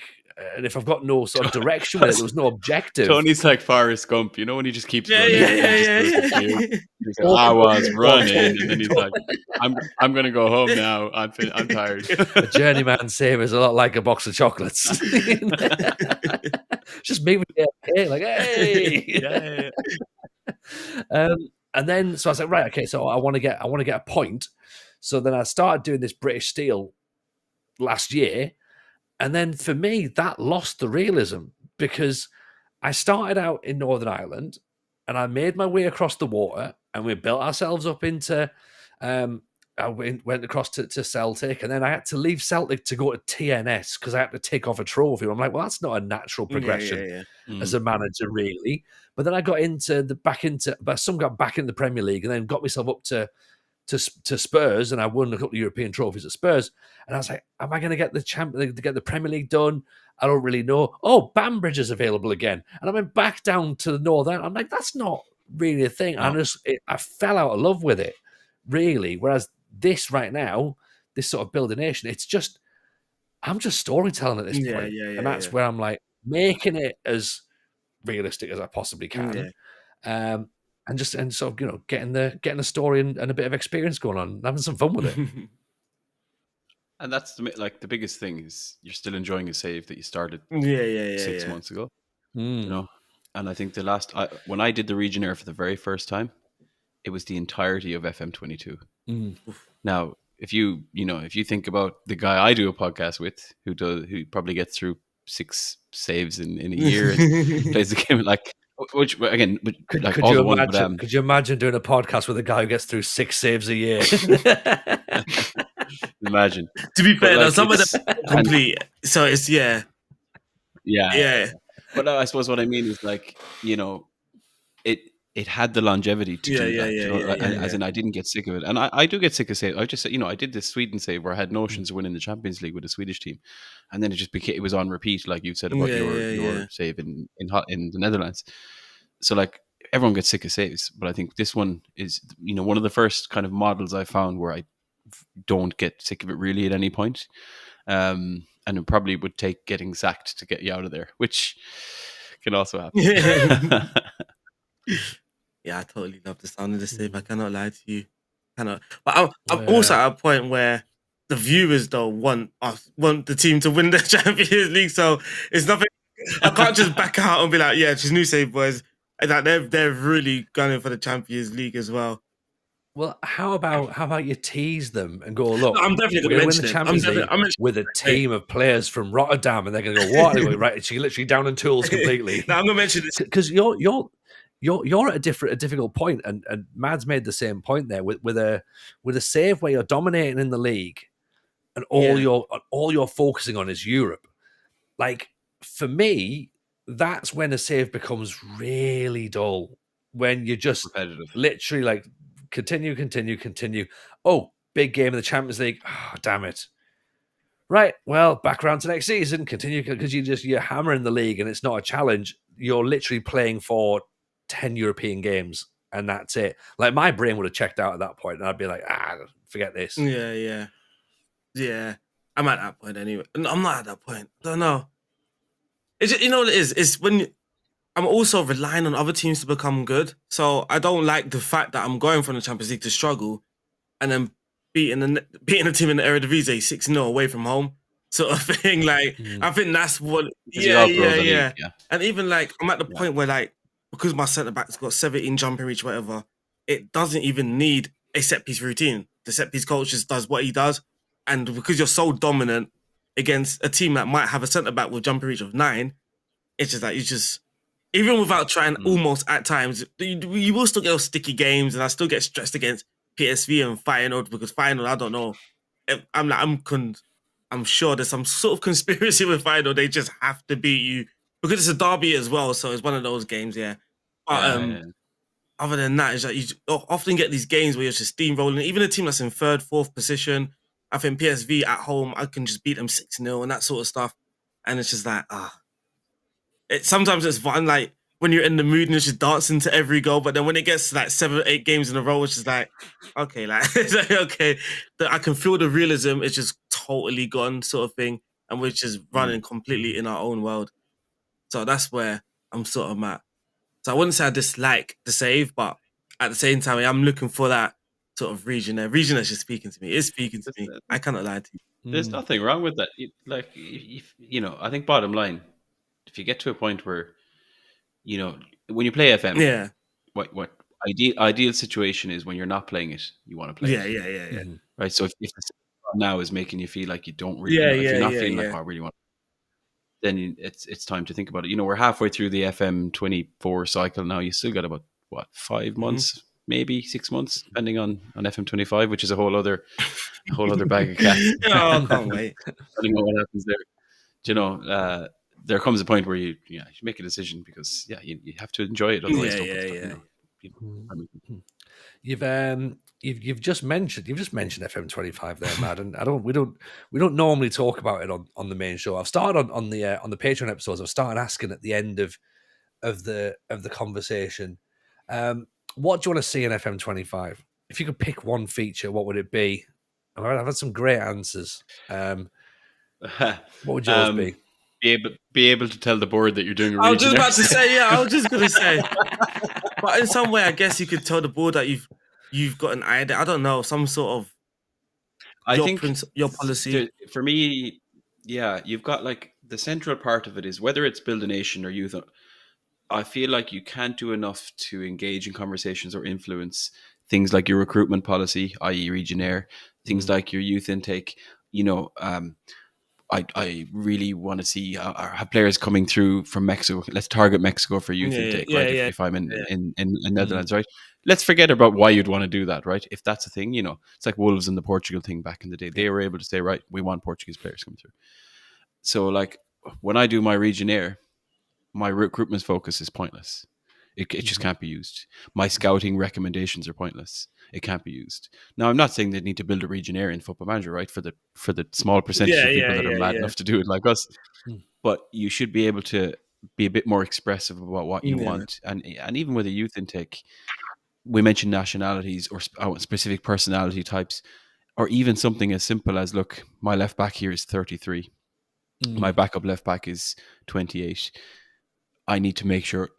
and if I've got no sort of direction with it, there was no objective. Tony's like Forrest Gump, when he just keeps running. He's like, I was running, and then he's like, I'm going to go home now. I'm tired. A journeyman save is a lot like a box of chocolates. Just me with the hey, like, hey. And then so I was like, right, okay, so I want to get a point. So then I started doing this British Steel last year. And then for me, that lost the realism, because I started out in Northern Ireland and I made my way across the water, and we built ourselves up into, I went across to Celtic, and then I had to leave Celtic to go to TNS because I had to tick off a trophy. I'm like, well, that's not a natural progression as a manager, really. But then I got but some got back in the Premier League, and then got myself up to Spurs, and I won a couple of European trophies at Spurs. And I was like, am I going to get the Premier League done? I don't really know. Oh, Banbridge is available again. And I went back down to the Northern. I'm like, that's not really a thing. No. I fell out of love with it, really. Whereas this right now, this sort of Build a Nation, I'm just storytelling at this point. And that's where I'm like making it as realistic as I possibly can. And sort of, getting the story and a bit of experience going on, and having some fun with it. And that's the biggest thing is you're still enjoying a save that you started 6 months ago. And I think when I did the Regionnaire for the very first time, it was the entirety of FM22. Now, if you think about the guy I do a podcast with, who probably gets through 6 saves in a year and plays the game, like, Which again, like Could all you the ones, imagine? but Could you imagine doing a podcast with a guy who gets through 6 saves a year? imagine. To be But fair, though, like some of them it's are and complete. So it's yeah. yeah, But I suppose what I mean is like, it it had the longevity to do that. As yeah. in, I didn't get sick of it, and I do get sick of save. I just I did this Sweden save where I had notions of winning the Champions League with the Swedish team, and then it just became, it was on repeat, like you said about your save in the Netherlands. So like everyone gets sick of saves, but I think this one is one of the first kind of models I found where I don't get sick of it really at any point. And it probably would take getting sacked to get you out of there, which can also happen. Yeah, I totally love the sound of the save. I cannot lie to you. Cannot. But I'm also at a point where the viewers though want the team to win the Champions League. So it's nothing. I can't just back out and be like, yeah, just new save boys. And like they're really gunning for the Champions League as well. Well, how about you tease them and go, look, No, I'm definitely we're going going to win the Champions League with a team of players from Rotterdam, and they're going to go, what? They're going, right, she's literally down in tools completely. No, I'm going to mention this because you're at a difficult point, and Mads made the same point there with a save where you're dominating in the league, and all you're focusing on is Europe. Like for me, that's when a save becomes really dull, when you just literally like continue. Oh, big game in the Champions League. Oh, damn it. Right, well, back around to next season. Continue, because you're hammering the league and it's not a challenge. You're literally playing for 10 European games and that's it. Like my brain would have checked out at that point and I'd be like, forget this. Yeah. I'm at that point anyway. No, I'm not at that point. I don't know. It's just, what it is? It's when I'm also relying on other teams to become good. So I don't like the fact that I'm going from the Champions League to struggle and then beating a team in the Eredivisie 6-0 away from home, sort of thing. Like I think that's what. Yeah. And even like I'm at the point where like, because my centre back's got 17 jumping reach, whatever, it doesn't even need a set piece routine. The set piece coach just does what he does, and because you're so dominant against a team that might have a centre back with jumping reach of 9, it's just like even without trying, almost at times you will still get those sticky games, and I still get stressed against PSV and Feyenoord, because Feyenoord, I don't know. I'm sure there's some sort of conspiracy with Feyenoord. They just have to beat you because it's a derby as well. So it's one of those games, yeah. But other than that, it's like you often get these games where you're just steamrolling. Even a team that's in 3rd, 4th position, I think PSV at home, I can just beat them 6-0 and that sort of stuff. And it's just like, sometimes it's fun, like when you're in the mood and you're just dancing to every goal. But then when it gets to like 7 or 8 games in a row, it's just like, okay, like, it's like, okay, I can feel the realism. It's just totally gone, sort of thing. And we're just running completely in our own world. So that's where I'm sort of at. So I wouldn't say I dislike the save, but at the same time, I'm looking for that sort of Regionnaire. Regionnaire's just speaking to me. It's speaking to me. I cannot lie to you. There's nothing wrong with that. Like, if, I think bottom line, if you get to a point where, when you play FM, what ideal situation is when you're not playing it, you want to play it. Yeah. Right. So if the now is making you feel like you don't really, if you're not feeling like, I really want, then it's time to think about it. We're halfway through the FM 24 cycle now. You still got about 5 months, maybe 6 months, depending on FM 25, which is a whole other bag of cats. Oh, can't wait. Depending on what happens there. There comes a point where you should make a decision, because you have to enjoy it. Otherwise, You've just mentioned FM 25 there, Mad, and we don't normally talk about it on the main show. I've started on the Patreon episodes. I've started asking at the end of the conversation, what do you want to see in FM 25? If you could pick one feature, what would it be? I've had some great answers. What would yours be? Be able to tell the board that you're doing a I was just about to Regionnaire. say, I was just going to say. But in some way, I guess you could tell the board that you've got an idea. I don't know, some sort of your policy. For me, you've got like the central part of it is whether it's Build a Nation or Youth. I feel like you can't do enough to engage in conversations or influence things like your recruitment policy, i.e. Regionnaire, things like your youth intake, I really want to see have players coming through from Mexico. Let's target Mexico for youth intake, right? If I'm in Netherlands, right? Let's forget about why you'd want to do that, right? If that's a thing, it's like Wolves and the Portugal thing back in the day. They were able to say, right, we want Portuguese players coming through. So, like, when I do my Regionnaire, my recruitment focus is pointless. It just can't be used. My scouting recommendations are pointless. It can't be used. Now, I'm not saying they need to build a Regionnaire in Football Manager, right? For the small percentage of people that are mad enough to do it like us. But you should be able to be a bit more expressive about what you want. And even with a youth intake, we mentioned nationalities or specific personality types, or even something as simple as, look, my left back here is 33. My backup left back is 28. I need to make sure,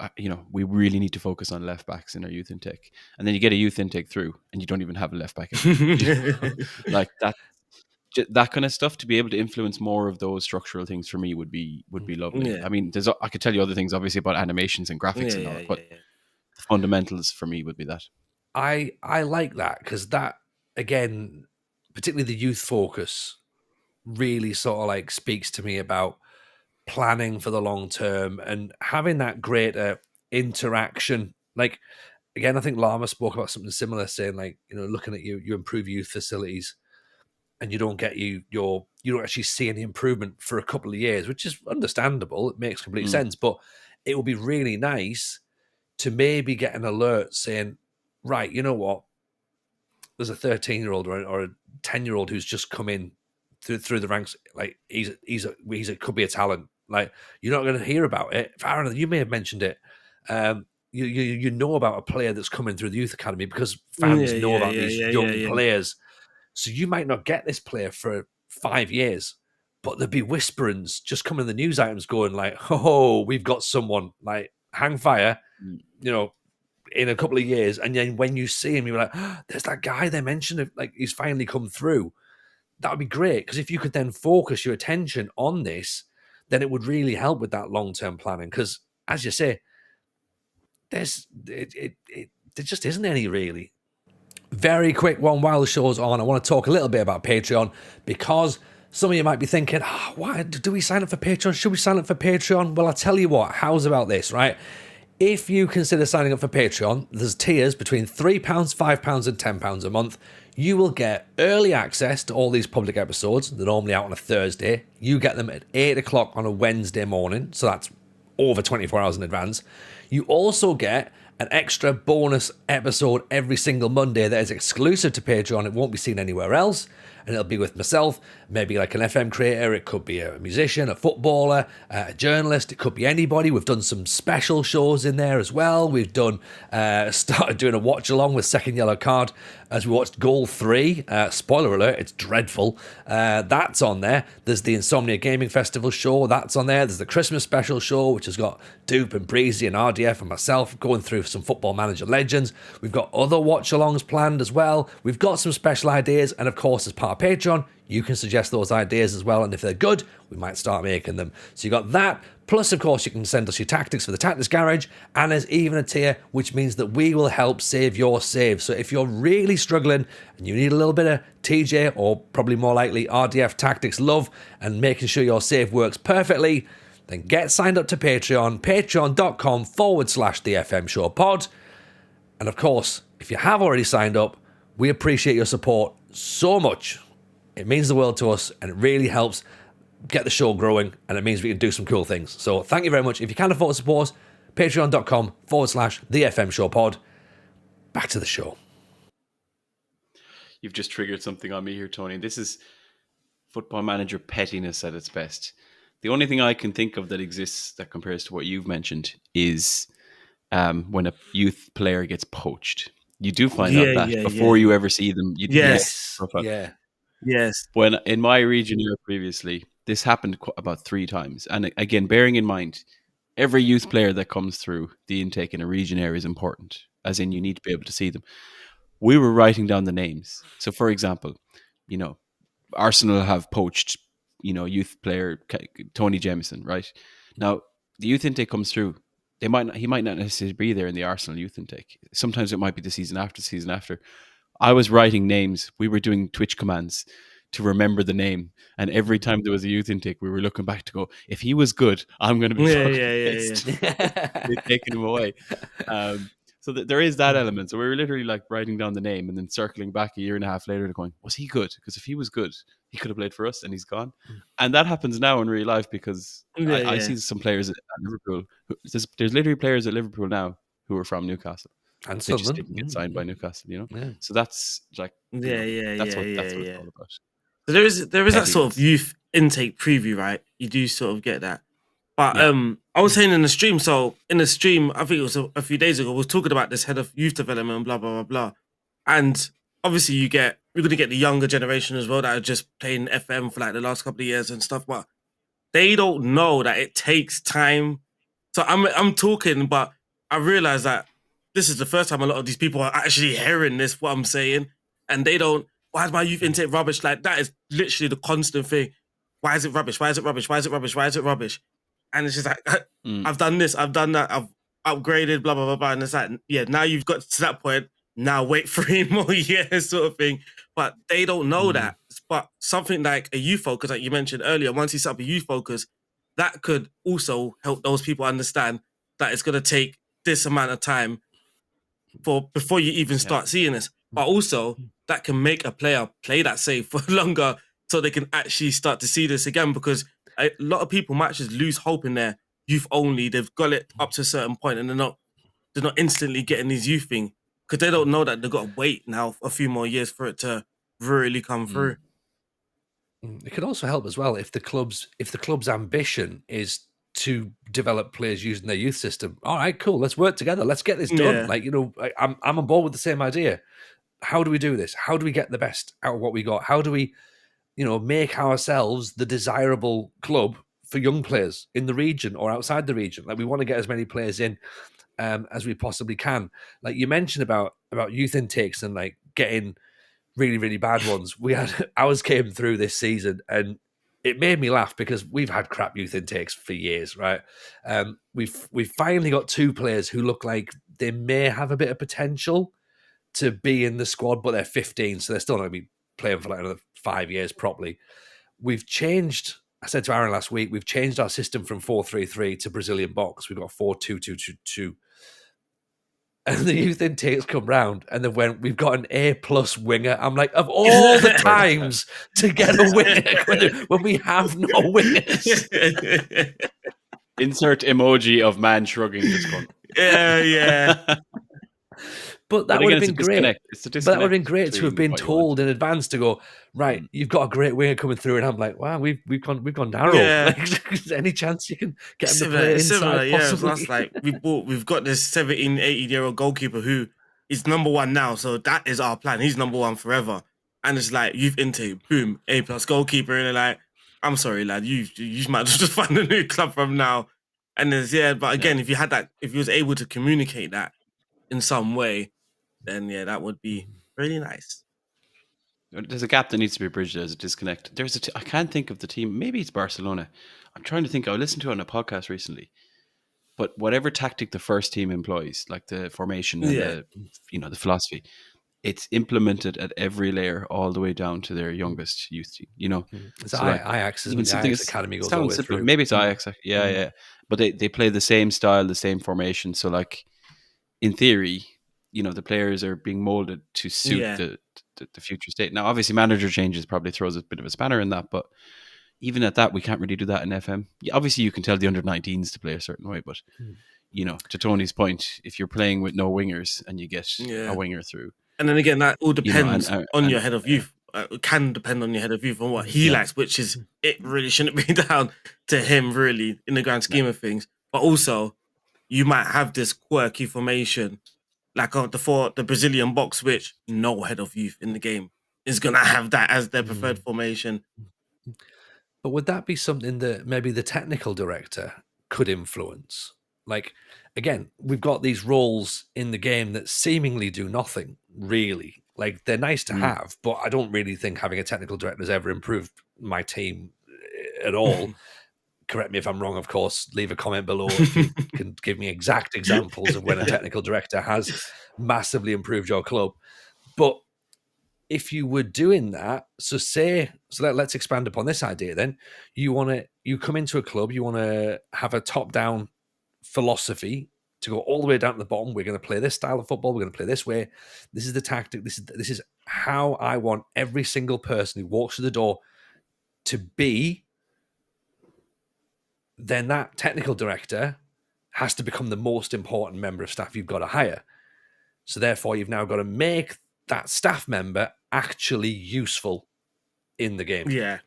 we really need to focus on left backs in our youth intake. And then you get a youth intake through and you don't even have a left back. Like that kind of stuff, to be able to influence more of those structural things for me would be lovely. Yeah. I mean, I could tell you other things, obviously, about animations and graphics and all that, but the fundamentals for me would be that. I like that, because that, again, particularly the youth focus, really sort of like speaks to me about planning for the long term and having that greater interaction. Like, again, I think Lama spoke about something similar, saying, like, looking at you improve youth facilities and you don't get you don't actually see any improvement for a couple of years, which is understandable. It makes complete sense, but it would be really nice to maybe get an alert saying, right, you know what, there's a 13-year-old or a 10-year-old who's just come in through the ranks. Like, he's could be a talent. Like, you're not going to hear about it. Aaron, you may have mentioned it. You know about a player that's coming through the youth academy because fans know about these young players. So you might not get this player for 5 years, but there'd be whisperings just coming in the news items going like, oh, we've got someone, like, hang fire, in a couple of years. And then when you see him, you're like, oh, there's that guy they mentioned, like, he's finally come through. That would be great, because if you could then focus your attention on this, then it would really help with that long-term planning. Because, as you say, there just isn't any, really. Very quick one while the show's on. I want to talk a little bit about Patreon, because some of you might be thinking, why do we sign up for Patreon? Should we sign up for Patreon? Well, I'll tell you what, how's about this, right? If you consider signing up for Patreon, there's tiers between £3, £5 and £10 a month. You will get early access to all these public episodes. They're normally out on a Thursday. You get them at 8 o'clock on a Wednesday morning, so that's over 24 hours in advance. You also get an extra bonus episode every single Monday that is exclusive to Patreon. It won't be seen anywhere else. And it'll be with myself, maybe like an FM creator. It could be a musician, a footballer, a journalist. It could be anybody. We've done some special shows in there as well. We've done started doing a watch along with Second Yellow Card as we watched Goal 3. Spoiler alert, it's dreadful. That's on there. There's the Insomnia Gaming Festival show. That's on there. There's the Christmas special show, which has got Dupe and Breezy and RDF and myself going through some Football Manager legends. We've got other watch-alongs planned as well. We've got some special ideas. And of course, as part of Patreon, you can suggest those ideas as well. And if they're good, we might start making them. So you got that. Plus, of course, you can send us your tactics for the Tactics Garage. And there's even a tier, which means that we will help save your save. So if you're really struggling and you need a little bit of TJ, or probably more likely RDF Tactics love, and making sure your save works perfectly, then get signed up to Patreon, patreon.com/the FM Show Pod. And of course, if you have already signed up, we appreciate your support so much. It means the world to us, and it really helps get the show growing, and it means we can do some cool things. So thank you very much. If you can afford to support, patreon.com/the FM Show Pod. Back to the show. You've just triggered something on me here, Tony. This is Football Manager pettiness at its best. The only thing I can think of that exists that compares to what you've mentioned is when a youth player gets poached. You do find out that before you ever see them. Yes. When in my region here previously, this happened about 3 times. And again, bearing in mind, every youth player that comes through the intake in a Regionnaire is important, as in you need to be able to see them. We were writing down the names. So, for example, Arsenal have poached, youth player Tony Jameson, right? Now, the youth intake comes through. He might not necessarily be there in the Arsenal youth intake. Sometimes it might be the season after. I was writing names. We were doing Twitch commands to remember the name. And every time there was a youth intake, we were looking back to go, if he was good, I'm going to be pissed. They've taken him away. So there is that element. So we were literally like writing down the name and then circling back a year and a half later and going, was he good? Because if he was good, he could have played for us and he's gone. And that happens now in real life because I see some players at Liverpool. There's literally players at Liverpool now who are from Newcastle. And they just didn't get signed by Newcastle, you know? Yeah. So that's like, that's what it's all about. So there is that sort of youth intake preview, right? You do sort of get that. But I was saying in the stream, so in the stream, I think it was a few days ago, we was talking about this head of youth development and blah, blah, blah, blah. And obviously we're going to get the younger generation as well that are just playing FM for like the last couple of years and stuff, but they don't know that it takes time. So I'm talking, but I realize that this is the first time a lot of these people are actually hearing this, what I'm saying, and they don't, why is my youth intake rubbish? Like, that is literally the constant thing. Why is it rubbish? Why is it rubbish? Why is it rubbish? Why is it rubbish? And it's just like, I've done this, I've done that, I've upgraded, blah, blah, blah, blah. And it's like, yeah, now you've got to that point, now wait 3 more years sort of thing. But they don't know that. But something like a youth focus, like you mentioned earlier, once you set up a youth focus, that could also help those people understand that it's going to take this amount of time before you even start seeing this. But also, that can make a player play that safe for longer so they can actually start to see this again, because a lot of people might just lose hope in their youth only. They've got it up to a certain point and they're not instantly getting these youth thing because they don't know that they've got to wait now a few more years for it to really come through. It could also help as well if the club's ambition is to develop players using their youth system. All right, cool. Let's work together. Let's get this done. Yeah. Like, I'm on board with the same idea. How do we do this? How do we get the best out of what we got? How do we, make ourselves the desirable club for young players in the region or outside the region? Like, we want to get as many players in as we possibly can. Like you mentioned about youth intakes and like getting really, really bad ones. Ours came through this season and it made me laugh because we've had crap youth intakes for years, right? We've finally got 2 players who look like they may have a bit of potential to be in the squad, but they're 15, so they're still not going to be playing for like another 5 years properly. We've changed, I said to Aaron last week, we've changed our system from 4-3-3 to Brazilian box. We've got 4-2-2-2-2. And the youth intakes come round and we've got an A+ winger. I'm like, of all the times to get a winger when we have no wingers. Insert emoji of man shrugging this one. Yeah. But that would have been great. But that would have been great to have been told in advance to go, right, you've got a great winger coming through. And I'm like, wow, we've gone narrow. Yeah. Like, is there any chance you can get him to play inside? Possibly? That's like we've got this 17, 18-year-old goalkeeper who is number 1 now. So that is our plan. He's number 1 forever. And it's like youth intake, boom, A+ goalkeeper. And they're like, I'm sorry, lad, you might just find a new club from now. And there's but again, if you was able to communicate that in some way, then that would be really nice. There's a gap that needs to be bridged. There's a disconnect. I can't think of the team. Maybe it's Barcelona. I'm trying to think. I listened to it on a podcast recently. But whatever tactic the first team employs, like the formation and the philosophy, it's implemented at every layer all the way down to their youngest youth team. It's so Ajax, isn't it? The Ajax academy goes all the way through. Maybe it's Ajax. Yeah. But they play the same style, the same formation. So like in theory, the players are being molded to suit the future state. Now, obviously, manager changes probably throws a bit of a spanner in that, but even at that, we can't really do that in FM. Yeah, obviously, you can tell the under-19s to play a certain way, but to Tony's point, if you're playing with no wingers and you get a winger through, and then again, that all depends on your head of youth. It can depend on your head of youth on what he likes, which is it really shouldn't be down to him really in the grand scheme of things. But also, you might have this quirky formation. Like the Brazilian box, which no head of youth in the game is going to have that as their preferred formation. But would that be something that maybe the technical director could influence? Like, again, we've got these roles in the game that seemingly do nothing, really. Like, they're nice to have, but I don't really think having a technical director has ever improved my team at all. Correct me if I'm wrong, of course. Leave a comment below if you can give me exact examples of when a technical director has massively improved your club. But if you were doing that, let's expand upon this idea then. You come into a club, you want to have a top-down philosophy to go all the way down to the bottom. We're going to play this style of football. We're going to play this way. This is the tactic. This is how I want every single person who walks through the door to be. Then that technical director has to become the most important member of staff you've got to hire. So therefore, you've now got to make that staff member actually useful in the game. Yeah.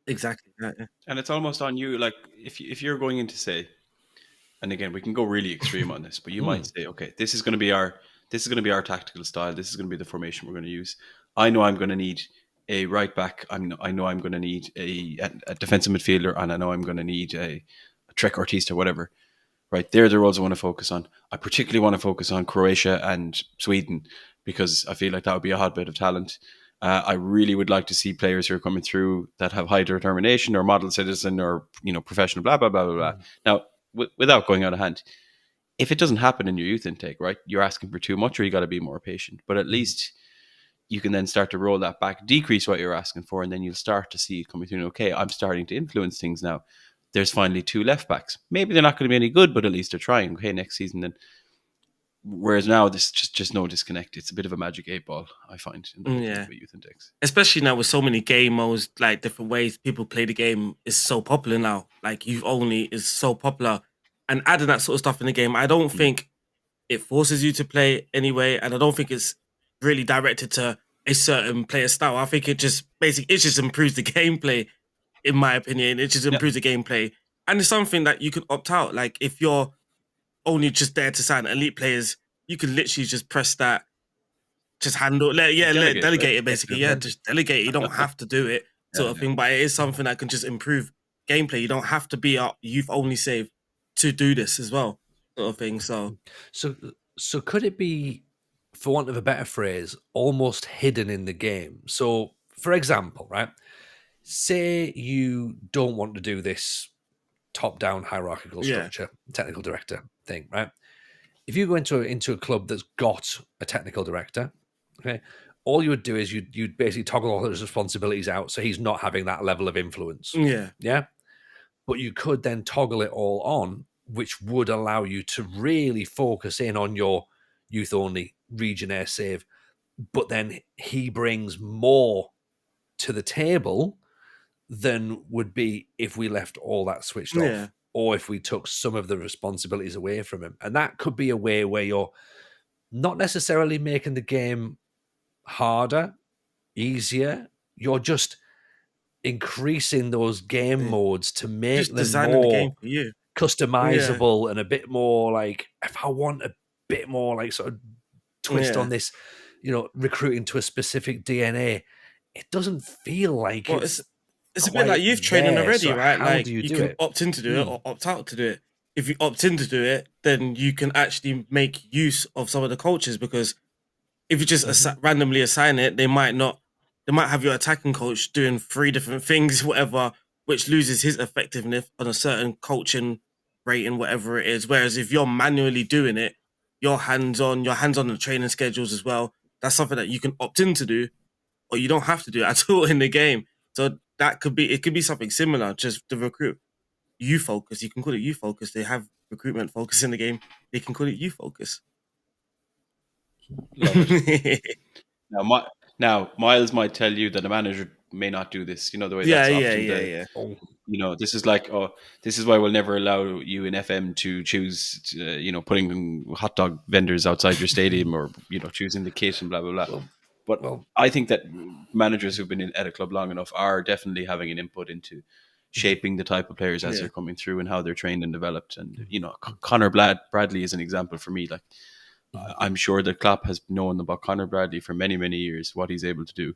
Exactly. Yeah. And it's almost on you, like if you're going in to say, and again, we can go really extreme on this, but you might say, okay, this is going to be our tactical style. This is going to be the formation we're going to use. I know I'm going to need a right back. I know I'm going to need a defensive midfielder, and I know I'm going to need a Trek Artista, whatever. Right, they're the roles I want to focus on. I particularly want to focus on Croatia and Sweden because I feel like that would be a hotbed of talent. I really would like to see players who are coming through that have high determination or model citizen or professional, blah blah blah blah blah. Now, without going out of hand, if it doesn't happen in your youth intake, right, you're asking for too much, or you got to be more patient. But at least you can then start to roll that back, decrease what you're asking for, and then you'll start to see it coming through. Okay, I'm starting to influence things now. There's finally 2 left backs. Maybe they're not going to be any good, but at least they're trying. Okay, next season then. Whereas now, there's just no disconnect. It's a bit of a magic 8-ball, I find, in the youth index. Especially now with so many game modes, like different ways people play the game is so popular now. Like youth only is so popular, and adding that sort of stuff in the game, I don't think it forces you to play anyway, and I don't think it's really directed to a certain player style. I think it just improves the gameplay. In my opinion, it just improves the gameplay. And it's something that you can opt out. Like, if you're only just there to sign elite players, you can literally just press that, just delegate it, basically. Yeah, just delegate it. You don't have to do it, sort of thing. But it is something that can just improve gameplay. You don't have to be a youth-only save to do this as well, sort of thing. So could it be, for want of a better phrase, almost hidden in the game? So, for example, right, say you don't want to do this top-down hierarchical structure, technical director thing, right? If you go into a club that's got a technical director, okay, all you would do is you'd basically toggle all his responsibilities out, so he's not having that level of influence. Yeah. But you could then toggle it all on, which would allow you to really focus in on your youth-only Regionnaire save. But then he brings more to the table than would be if we left all that switched off, or if we took some of the responsibilities away from him. And that could be a way where you're not necessarily making the game harder, easier. You're just increasing those game modes to make them more the game for you. Customizable and a bit more like, if I want a bit more like sort of twist on this, recruiting to a specific DNA, it doesn't feel like it's a bit like youth training already, right? Like you can opt in to do it or opt out to do it. If you opt in to do it, then you can actually make use of some of the coaches, because if you just randomly assign it, they might have your attacking coach doing 3 different things, whatever, which loses his effectiveness on a certain coaching rating, whatever it is. Whereas if you're manually doing it, you're hands on the training schedules as well. That's something that you can opt in to do, or you don't have to do it at all in the game. So it could be something similar, just to recruit. You focus. You can call it you focus. They have recruitment focus in the game. They can call it you focus. Now, Miles might tell you that a manager may not do this. The way that's often this is like, this is why we'll never allow you in FM to choose, putting hot dog vendors outside your stadium, or choosing the kit and blah blah blah. But I think that managers who've been at a club long enough are definitely having an input into shaping the type of players as they're coming through and how they're trained and developed. And Conor Bradley is an example for me. Like, I'm sure that Klopp has known about Conor Bradley for many, many years, what he's able to do.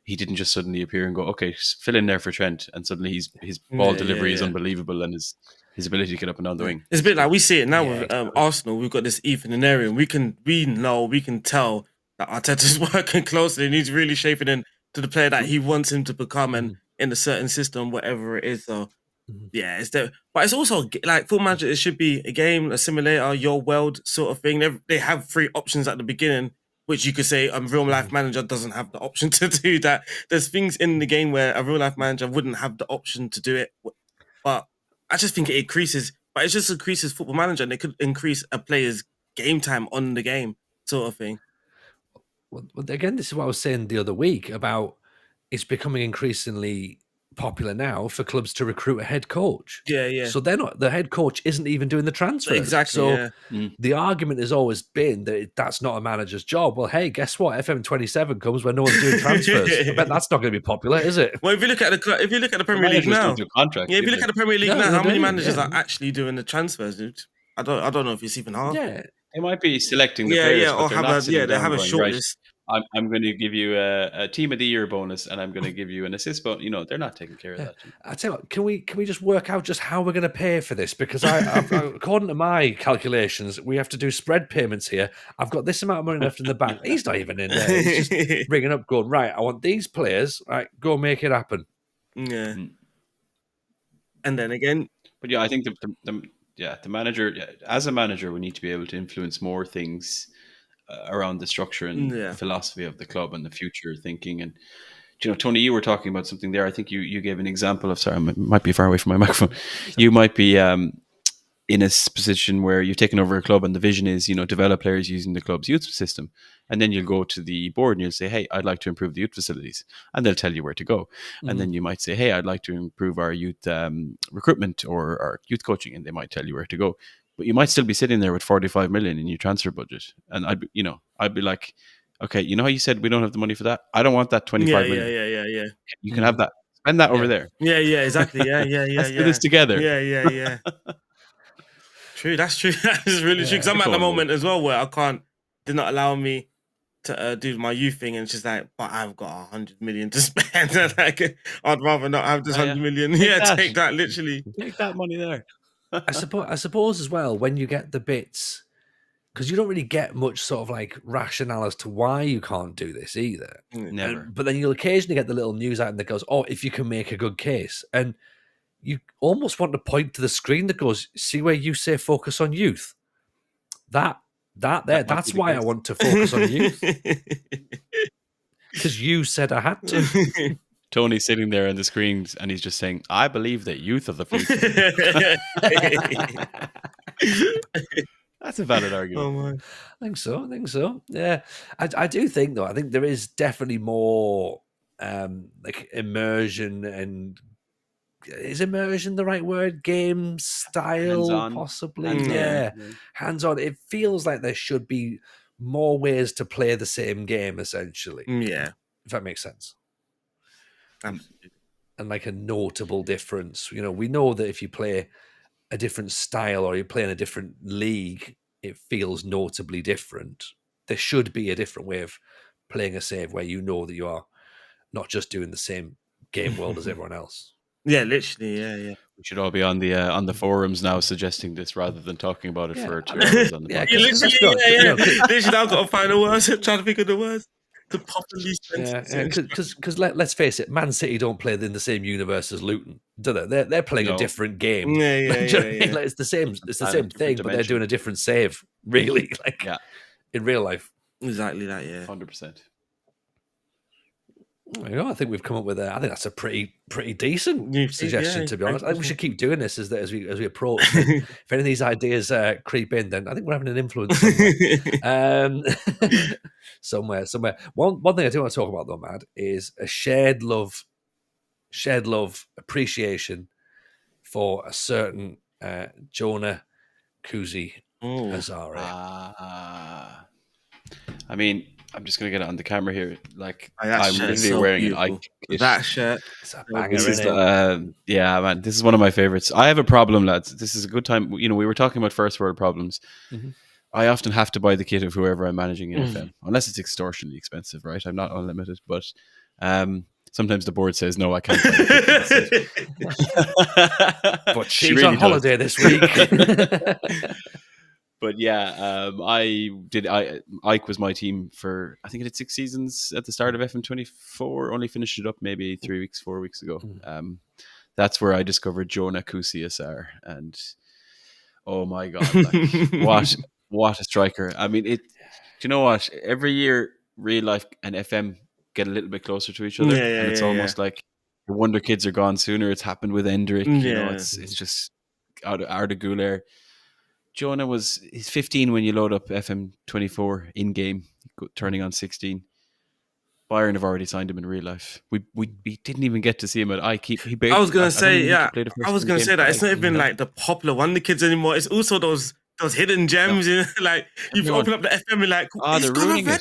He didn't just suddenly appear and go, okay, fill in there for Trent, and suddenly his ball delivery is unbelievable, and his ability to get up and down the wing. It's a bit like we see it now with Arsenal. We've got this Ethan in area, and we can tell that Arteta's working closely, and he's really shaping into the player that he wants him to become, and in a certain system, whatever it is. So it's there. But it's also like Football Manager. It should be a game, a simulator, your world sort of thing. They have 3 options at the beginning which you could say a real life manager doesn't have the option to do that. There's things in the game where a real life manager wouldn't have the option to do it. But I just think it increases. But it just increases Football Manager, and it could increase a player's game time on the game, sort of thing. Well, again, this is what I was saying the other week about it's becoming increasingly popular now for clubs to recruit a head coach. Yeah. So the head coach isn't even doing the transfers. Exactly. So the argument has always been that that's not a manager's job. Well, hey, guess what? FM27 comes when no one's doing transfers. I bet that's not going to be popular, is it? Well, if you look at the Premier League now, if you look at the Premier League now, how many managers are actually doing the transfers, dude? I don't know if it's even hard. Yeah. They might be selecting the players, but they have a shortlist. Right, I'm going to give you a team of the year bonus, and I'm going to give you an assist. But they're not taking care of that. I tell you what, can we just work out just how we're going to pay for this? Because according to my calculations, we have to do spread payments here. I've got this amount of money left in the bank. He's not even in there. He's just ringing up, going, right, I want these players. Right, go make it happen. Yeah. And then again, but I think the manager, as a manager, we need to be able to influence more things around the structure and philosophy of the club and the future thinking. And Tony, you were talking about something there. I think you gave an example of, sorry, I might be far away from my microphone. You might be in a position where you've taken over a club and the vision is, develop players using the club's youth system. And then you'll go to the board and you'll say, hey, I'd like to improve the youth facilities. And they'll tell you where to go. And then you might say, hey, I'd like to improve our youth recruitment or our youth coaching. And they might tell you where to go. But you might still be sitting there with 45 million in your transfer budget. And I'd be like, okay, how you said we don't have the money for that? I don't want that 25 million. Yeah. You can have that. Spend that over there. Yeah, exactly. Yeah. Let's do this together. Yeah. True, that's true. That is really true. Because I'm at the moment as well where they're not allowing me to do my youth thing, and it's just like, but I've got 100 million to spend. Like, I'd rather not have this 100 million. Take that, literally. Take that money there. I suppose as well, when you get the bits, because you don't really get much sort of like rationale as to why you can't do this either. Never. But then you'll occasionally get the little news item that goes, oh, if you can make a good case. And you almost want to point to the screen that goes, see where you say focus on youth? That's why I want to focus on youth. Because you said I had to. Tony's sitting there on the screens and he's just saying, I believe that youth of the future. That's a valid argument. Oh my. I think so. Yeah. I do think, though, I think there is definitely more like immersion and... Is immersion the right word? Game style, hands-on. possibly? Hands-on. Yeah. Hands-on. It feels like there should be more ways to play the same game, essentially. Yeah. If that makes sense. Absolutely. And like a notable difference. We know that if you play a different style or you play in a different league, it feels notably different. There should be a different way of playing a save where you know that you are not just doing the same game world as everyone else. Yeah, literally, yeah. We should all be on the forums now suggesting this rather than talking about it for 2 hours on the podcast. Literally, I've got to find the words, trying to think of the words to properly because let's face it, Man City don't play in the same universe as Luton, do they? They're playing a different game. Yeah. Like, it's the same thing, but they're doing a different save, really. Like in real life. Exactly that, yeah. 100%. I think we've come up with I think that's a pretty decent suggestion, to be honest. I think we should keep doing this as we approach. If any of these ideas creep in, then I think we're having an influence somewhere. Somewhere. One thing I do want to talk about, though, Mad, is a shared love, appreciation for a certain Jonah Kuzi Azari. I mean, I'm just going to get it on the camera here. Like, I'm literally wearing that shirt. It's a banger, yeah, man, this is one of my favorites. I have a problem, lads. This is a good time. We were talking about first world problems. Mm-hmm. I often have to buy the kit of whoever I'm managing in FM, unless it's extortionately expensive, right? I'm not unlimited, but sometimes the board says, no, I can't buy the kit. But she's really on holiday this week. But yeah, Ike was my team for, I think it had 6 seasons at the start of FM24, only finished it up maybe 4 weeks ago. That's where I discovered Jonah Kusi Asar, and oh my God, like, What a striker. I mean, do you know what? Every year, real life and FM get a little bit closer to each other. Yeah, and it's almost like the Wonder Kids are gone sooner. It's happened with Endrick. You know, it's just out of Arda. Jonah he's 15 when you load up FM 24 in game, turning on 16. Bayern have already signed him in real life. We didn't even get to see him at IKEEP. I was gonna say that it's not even like the popular Wonder Kids anymore. It's also those hidden gems. You know? Like you open up the FM and like, he's gone already.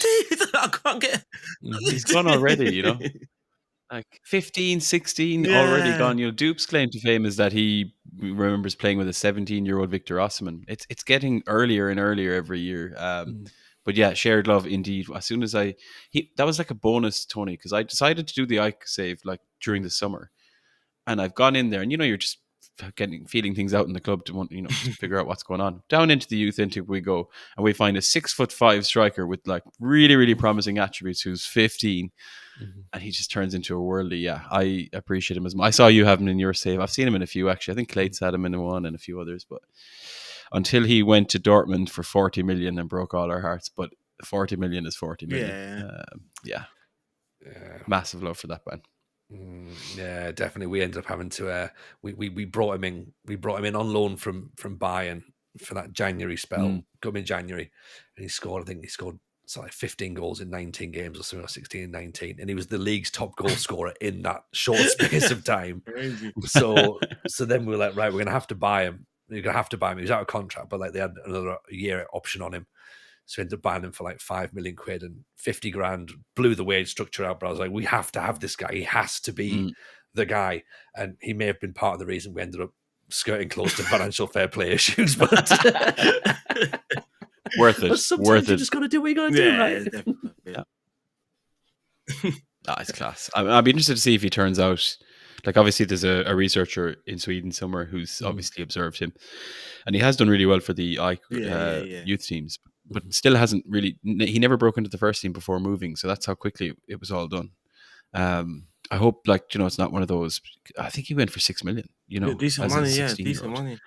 I can't get. He's gone already. You know, like 15, 16 already gone. You know, Dupe's claim to fame is that he remembers playing with a 17-year-old Victor Osimhen. It's getting earlier and earlier every year. But yeah, shared love indeed. As soon as that was like a bonus, Tony, because I decided to do the Ike save like during the summer, and I've gone in there, and you're just feeling things out in the club to want to figure out what's going on. Down into the youth intake we go, and we find a 6'5" striker with like really, really promising attributes who's 15, and he just turns into a worldly. Yeah, I appreciate him as much. I saw you have him in your save. I've seen him in a few actually. I think Clates had him in one and a few others, but. Until he went to Dortmund for 40 million and broke all our hearts. But 40 million is 40 million. Yeah. Massive love for that man. Yeah, definitely. We ended up having to we brought him in. We brought him in on loan from Bayern for that January spell. Got him in January, and he scored. I think he scored like 15 goals in 19 games or something, or 16 and 19, and he was the league's top goal scorer in that short space of time. So then we were like, right, we're gonna have to buy him. You're going to have to buy him. He was out of contract, but like they had another year option on him. So we ended up buying him for like 5 million quid and 50 grand, blew the wage structure out. But I was like, we have to have this guy. He has to be the guy. And he may have been part of the reason we ended up skirting close to financial fair play issues. But worth it. But sometimes worth you it. just got to do what you got to do, right? It's class. I'd be interested to see if he turns out. Like, obviously, there's a researcher in Sweden somewhere who's obviously observed him. And he has done really well for the youth teams, but still hasn't really... He never broke into the first team before moving, so that's how quickly it was all done. I hope, it's not one of those... I think he went for 6 million, decent money, decent money.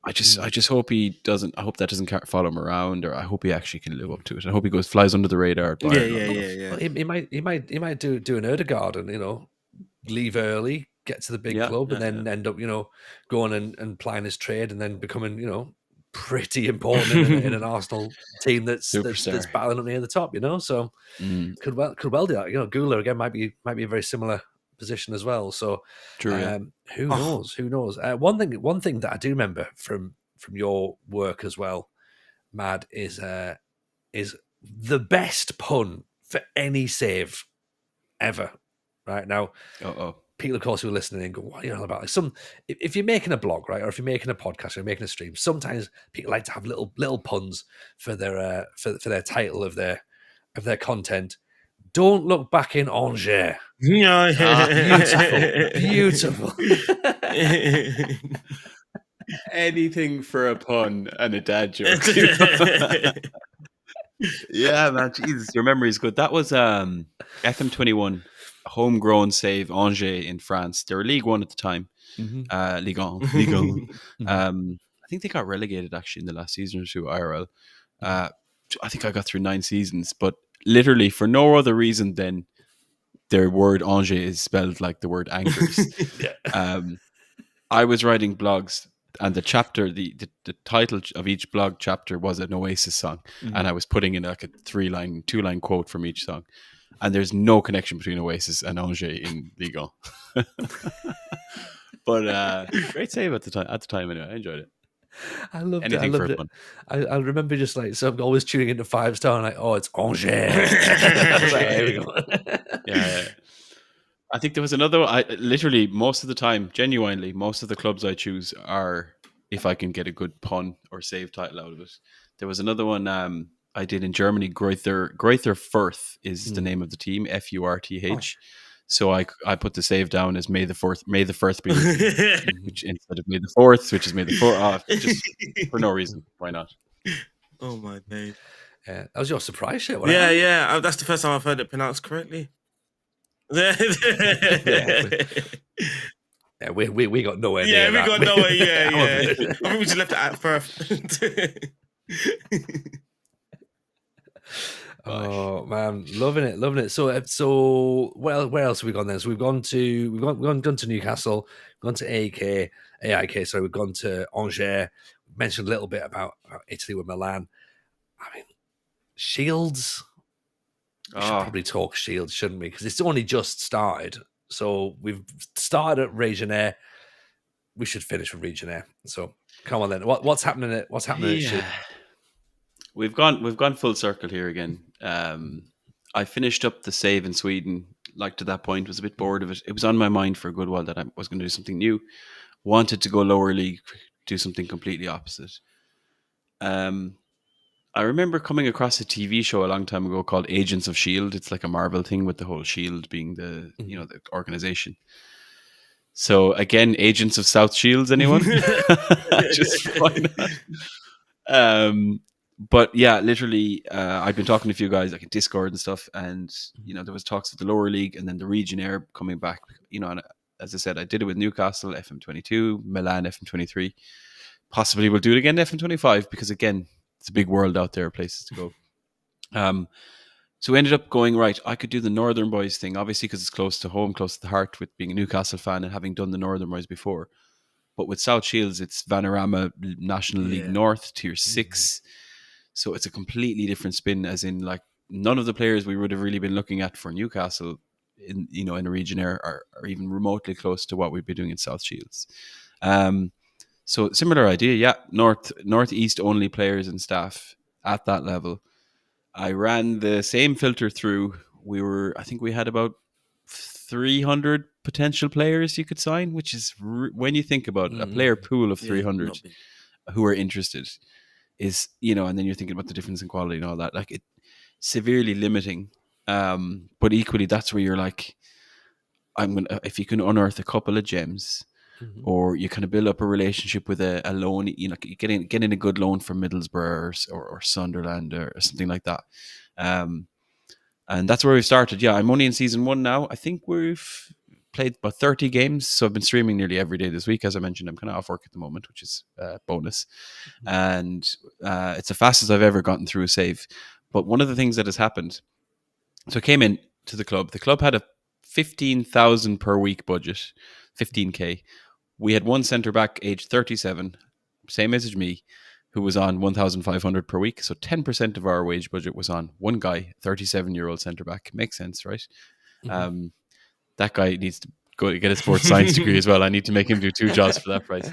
I just hope he doesn't... I hope that doesn't follow him around, or I hope he actually can live up to it. I hope he flies under the radar. Yeah. Well, he might do an Ødegaard and, leave early, get to the big club, and then end up, going and plying his trade, and then becoming, pretty important in an Arsenal team that's battling up near the top. So could well do that. Gula again might be a very similar position as well. So true. Who knows? Who knows? One thing that I do remember from your work as well, Mad, is the best pun for any save ever. Right now, people, of course, who are listening and go, "What are you on about?" If you're making a blog, right, or if you're making a podcast, or you're making a stream, sometimes people like to have little puns for their for their title of their content. Don't look back in Angers. Beautiful. Anything for a pun and a dad joke. Yeah, man. Jesus, your memory's good. That was FM21. Homegrown save Angers in France. They were League One at the time. Ligue 1. I think they got relegated actually in the last season or two, IRL. I think I got through 9 seasons, but literally for no other reason than their word Angers is spelled like the word Angers. I was writing blogs, and the chapter, the title of each blog chapter was an Oasis song, and I was putting in like a 2-line quote from each song. And there's no connection between Oasis and Angers in Ligue 1. But great save at the time anyway. I enjoyed it. I loved it. I remember just so I'm always tuning into 5-star and it's Angers. I was like, here we go. Yeah. I think there was another one. Literally most of the time, genuinely, most of the clubs I choose are if I can get a good pun or save title out of it. There was another one I did in Germany. Greuther Fürth is the name of the team, Furth. So I put the save down as May the Firth be which instead of May the 4th, which is May the 4th, just for no reason. Why not? Oh my days! That was your surprise shit. Yeah. That's the first time I've heard it pronounced correctly. Yeah, we got nowhere. Yeah, we got nowhere. Yeah. I think we just left it at Firth. Oh man, loving it. So well, where else have we gone then? So we've gone to Newcastle, we've gone to AIK. Sorry, we've gone to Angers. Mentioned a little bit about Italy with Milan. I mean, Shields. We should probably talk Shields, shouldn't we? Because it's only just started. So we've started at Regionnaire. We should finish with Regionnaire. So come on then. What's happening at Shields? We've gone full circle here again. I finished up the save in Sweden. Like to that point, was a bit bored of it. It was on my mind for a good while that I was going to do something new. Wanted to go lower league, do something completely opposite. I remember coming across a TV show a long time ago called Agents of S.H.I.E.L.D. It's like a Marvel thing with the whole S.H.I.E.L.D. being the the organization. So again, Agents of South Shields, anyone? Just why not? But yeah, literally, I've been talking to a few guys like in Discord and stuff, and there was talks of the lower league and then the Regionnaire coming back. And as I said, I did it with Newcastle FM22, Milan FM23. Possibly we'll do it again FM25 because again, it's a big world out there, places to go. So we ended up going, right, I could do the Northern Boys thing, obviously because it's close to home, close to the heart with being a Newcastle fan and having done the Northern Boys before. But with South Shields, it's Vanarama National League North, Tier 6. So it's a completely different spin, as in like none of the players we would have really been looking at for Newcastle in a Regionnaire are even remotely close to what we'd be doing in South Shields. So similar idea, yeah. Northeast only players and staff at that level. I ran the same filter through. I think we had about 300 potential players you could sign, which is when you think about it, a player pool of 300 who are interested is, and then you're thinking about the difference in quality and all that, like it severely limiting. But equally, that's where you're like, if you can unearth a couple of gems. Or you kind of build up a relationship with a loan, getting a good loan from Middlesbrough or Sunderland or something like that. And that's where we started. Yeah, I'm only in season 1 now. I think we've played about 30 games. So I've been streaming nearly every day this week. As I mentioned, I'm kind of off work at the moment, which is a bonus. And it's the fastest I've ever gotten through a save. But one of the things that has happened, so I came in to the club. The club had a 15,000 per week budget, 15K. We had one centre back, aged 37, same age as me, who was on 1,500 per week. So 10% of our wage budget was on one guy, 37-year-old centre back. Makes sense, right? That guy needs to go get a sports science degree as well. I need to make him do 2 jobs for that price.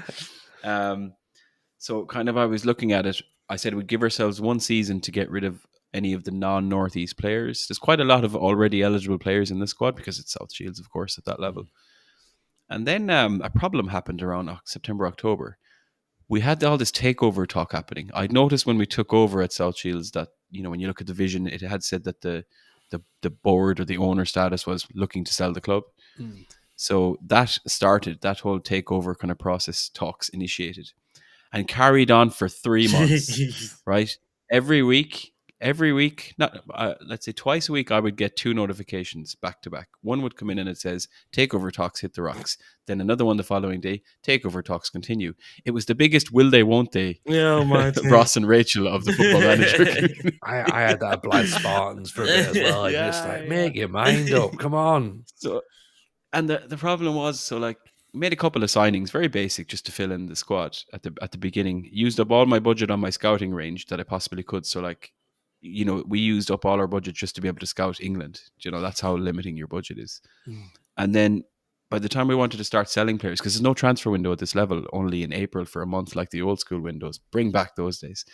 So kind of I was looking at it. I said we'd give ourselves 1 season to get rid of any of the non-Northeast players. There's quite a lot of already eligible players in the squad because it's South Shields, of course, at that level. And then a problem happened around September, October. We had all this takeover talk happening. I'd noticed when we took over at South Shields that, when you look at the vision, it had said that the board or the owner status was looking to sell the club. So that started, that whole takeover kind of process talks initiated and carried on for 3 months, right? Every week, let's say twice a week, I would get 2 notifications back to back. One would come in and it says, takeover talks hit the rocks. Then another one the following day, takeover talks continue. It was the biggest will they, won't they, Ross and Rachel of the Football Manager community. I had that Blind Spartans for a bit as well. Make your mind up. Come on. So, and the problem was, so like, made a couple of signings, very basic, just to fill in the squad at the beginning. Used up all my budget on my scouting range that I possibly could. So like, we used up all our budget just to be able to scout England. That's how limiting your budget is. And then by the time we wanted to start selling players, because there's no transfer window at this level, only in April for a month, like the old school windows, bring back those days.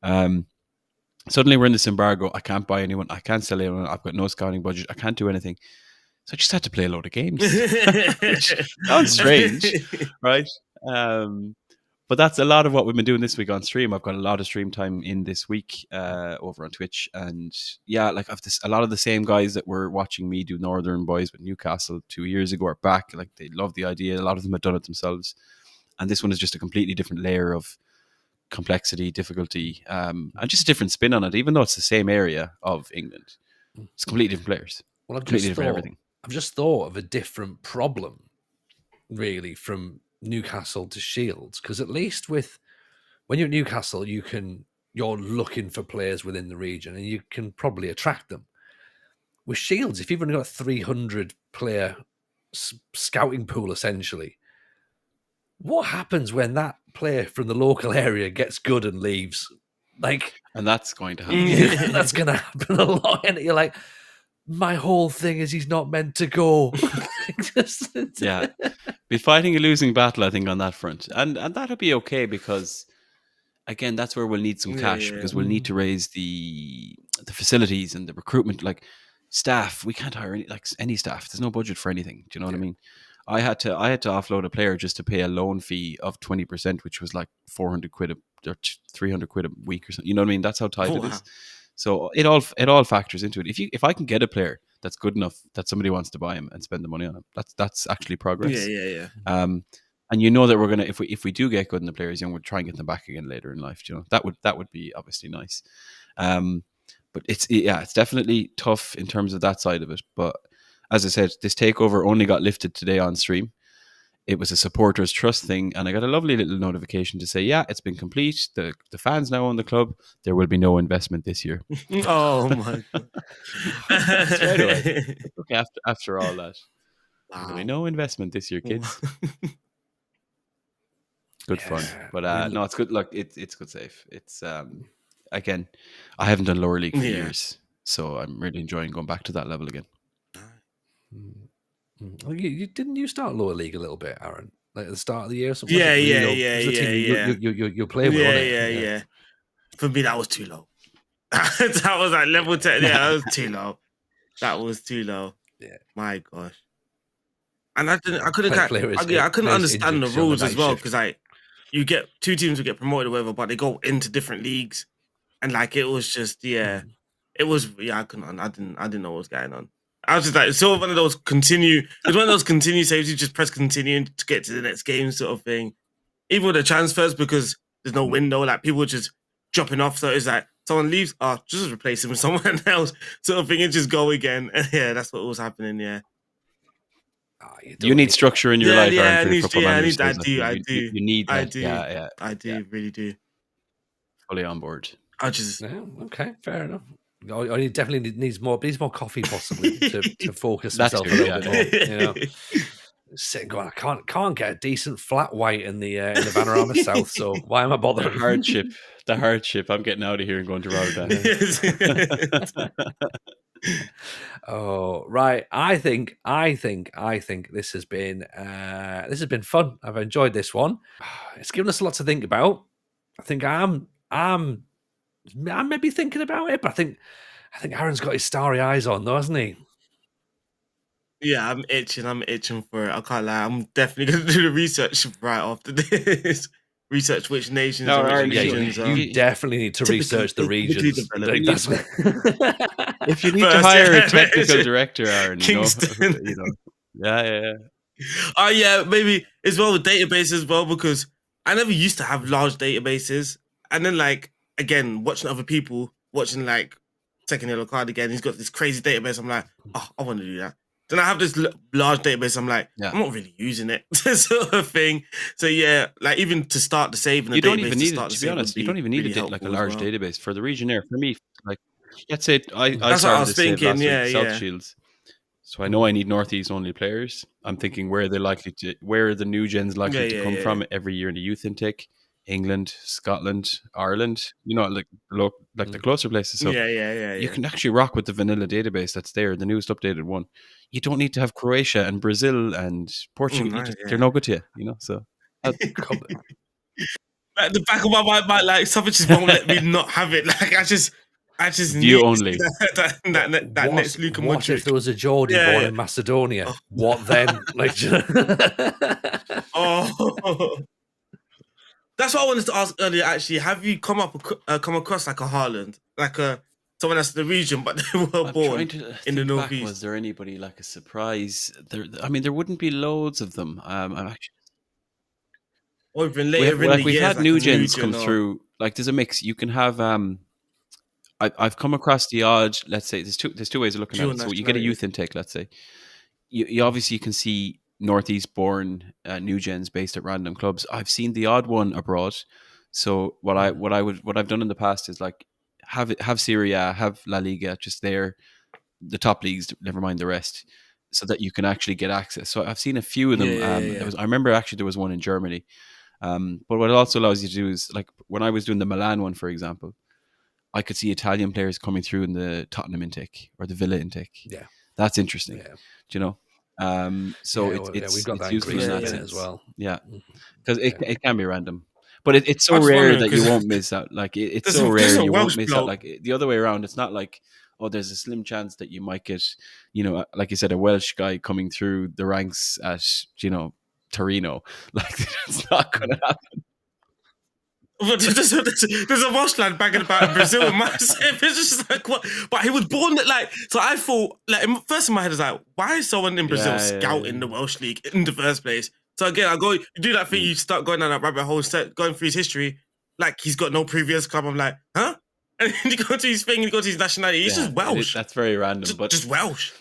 Suddenly we're in this embargo. I can't buy anyone. I can't sell anyone. I've got no scouting budget. I can't do anything. So I just had to play a load of games. Which sounds strange, right? But that's a lot of what we've been doing this week on stream. I've got a lot of stream time in this week over on Twitch. And yeah, like a lot of the same guys that were watching me do Northern Boys with Newcastle 2 years ago are back. Like they love the idea. A lot of them have done it themselves. And this one is just a completely different layer of complexity, difficulty, and just a different spin on it, even though it's the same area of England. It's completely different players. Well, completely different everything. I've just thought of a different problem, really, from Newcastle to Shields, because at least when you're at Newcastle, you're you're looking for players within the region, and you can probably attract them. With Shields, if you've only got a 300 player scouting pool, essentially, what happens when that player from the local area gets good and leaves? And that's going to happen. That's going to happen a lot. And you're like, my whole thing is he's not meant to go. Yeah, be fighting a losing battle, I think, on that front, and that'll be okay, because again, that's where we'll need some cash, because we'll need to raise the facilities and the recruitment, like staff. We can't hire any staff. There's no budget for anything. Do you know what I mean? I had to offload a player just to pay a loan fee of 20%, which was like 400 quid or 300 quid a week or something. You know what I mean? That's how tight it is. So it all factors into it. If I can get a player that's good enough that somebody wants to buy him and spend the money on him, that's actually progress. Yeah. And you know that we're gonna, if we do get good and the players young, we'll try and get them back again later in life. You know, that would be obviously nice. But it's definitely tough in terms of that side of it. But as I said, this takeover only got lifted today on stream. It was a supporters trust thing, and I got a lovely little notification to say, yeah, it's been complete. The fans now own the club. There will be no investment this year. Oh my god! Straight away. Okay, after all that, Wow. there'll be no investment this year, kids. Good fun, but no, it's good. Look, it's good safe. It's again, I haven't done lower league for years, so I'm really enjoying going back to that level again. Well, you didn't you start lower league a little bit, Aaron? Like at the start of the year or something? Yeah. You play with, Yeah. For me, that was too low. That was like level 10. Yeah, that was too low. That was too low. Yeah. My gosh. And I couldn't understand the rules as well, because like you get two teams who get promoted or whatever, but they go into different leagues, and like it was just it was I didn't know what was going on. I was just like, it's sort of one of those continue saves. You just press continue to get to the next game, sort of thing. Even with the transfers, because there's no window, like people are just dropping off. So it's like someone leaves, just replace him with someone else, sort of thing, and just go again. And yeah, that's what was happening. Yeah. You need structure in your life. I do. You need that. I do, really do. Fully on board. Okay, fair enough. He definitely needs more coffee, possibly, to focus himself a little bit more. You know, sitting going, I can't get a decent flat white in the Vanarama South, so why am I bothering? The hardship. I'm getting out of here and going to Rotterdam. Oh right, I think this has been fun. I've enjoyed this one. It's given us a lot to think about. I think I'm maybe thinking about it, but I think Aaron's got his starry eyes on, though, hasn't he? Yeah, I'm itching for it. I can't lie. I'm definitely going to do the research right after this. Research which nations you definitely need to research the regions. If you need to hire a technical director, Aaron, Kingston. Yeah. Yeah, maybe as well with database as well, because I never used to have large databases, and then like again watching other people, watching like Second Yellow Card again, he's got this crazy database. I'm like, I want to do that. Then I have this large database. I'm like, I'm not really using it, sort of thing. So yeah, like even to start the saving, you don't even need it. To be honest, you don't even need a large database for the Regionnaire. For me, like let's say that's what I was thinking. South Shields. So I know I need Northeast only players. I'm thinking where are the new gens likely to come from every year in the youth intake? England, Scotland, Ireland, like the closer places. So you can actually rock with the vanilla database that's there, the newest updated one. You don't need to have Croatia and Brazil and Portugal. They're no good to you, So at the back of my mind, like something just won't let me not have it. Like I just need you only that next Luka Modric. What if there was a Geordie born in Macedonia? What then? Like, that's what I wanted to ask earlier. Actually, have you come across like a Haaland, like someone that's the region, but they were born in the Northeast? Was there anybody like a surprise? There wouldn't be loads of them. I'm actually. Or even later we've had new gens come through. Like there's a mix. You can have. I've come across the odd. Let's say there's two ways of looking at it. So you get a youth intake. Let's say you obviously can see Northeast born new gens based at random clubs. I've seen the odd one abroad. So what I've done in the past is like have Serie A, have La Liga just there, the top leagues, never mind the rest, so that you can actually get access. So I've seen a few of them. I remember actually there was one in Germany. But what it also allows you to do is, like when I was doing the Milan one, for example, I could see Italian players coming through in the Tottenham intake or the Villa intake. Yeah, that's interesting. Yeah. Do you know? We've got that useful in that sense as well. Yeah, because it can be random. But it's so rare that you won't miss out. Like it's so rare you won't miss out. Like the other way around, it's not like, oh, there's a slim chance that you might get, like you said, a Welsh guy coming through the ranks at, Torino. Like it's not going to happen. There's a Welsh lad bagging about in Brazil. It's just like, what? But he was born so I thought, first in my head is like, why is someone in Brazil scouting the Welsh league in the first place? So again, you do that thing, you start going down that rabbit hole, going through his history, like he's got no previous club. I'm like, huh? And then you go to his thing, you go to his nationality. He's just Welsh. That's very random, but just Welsh.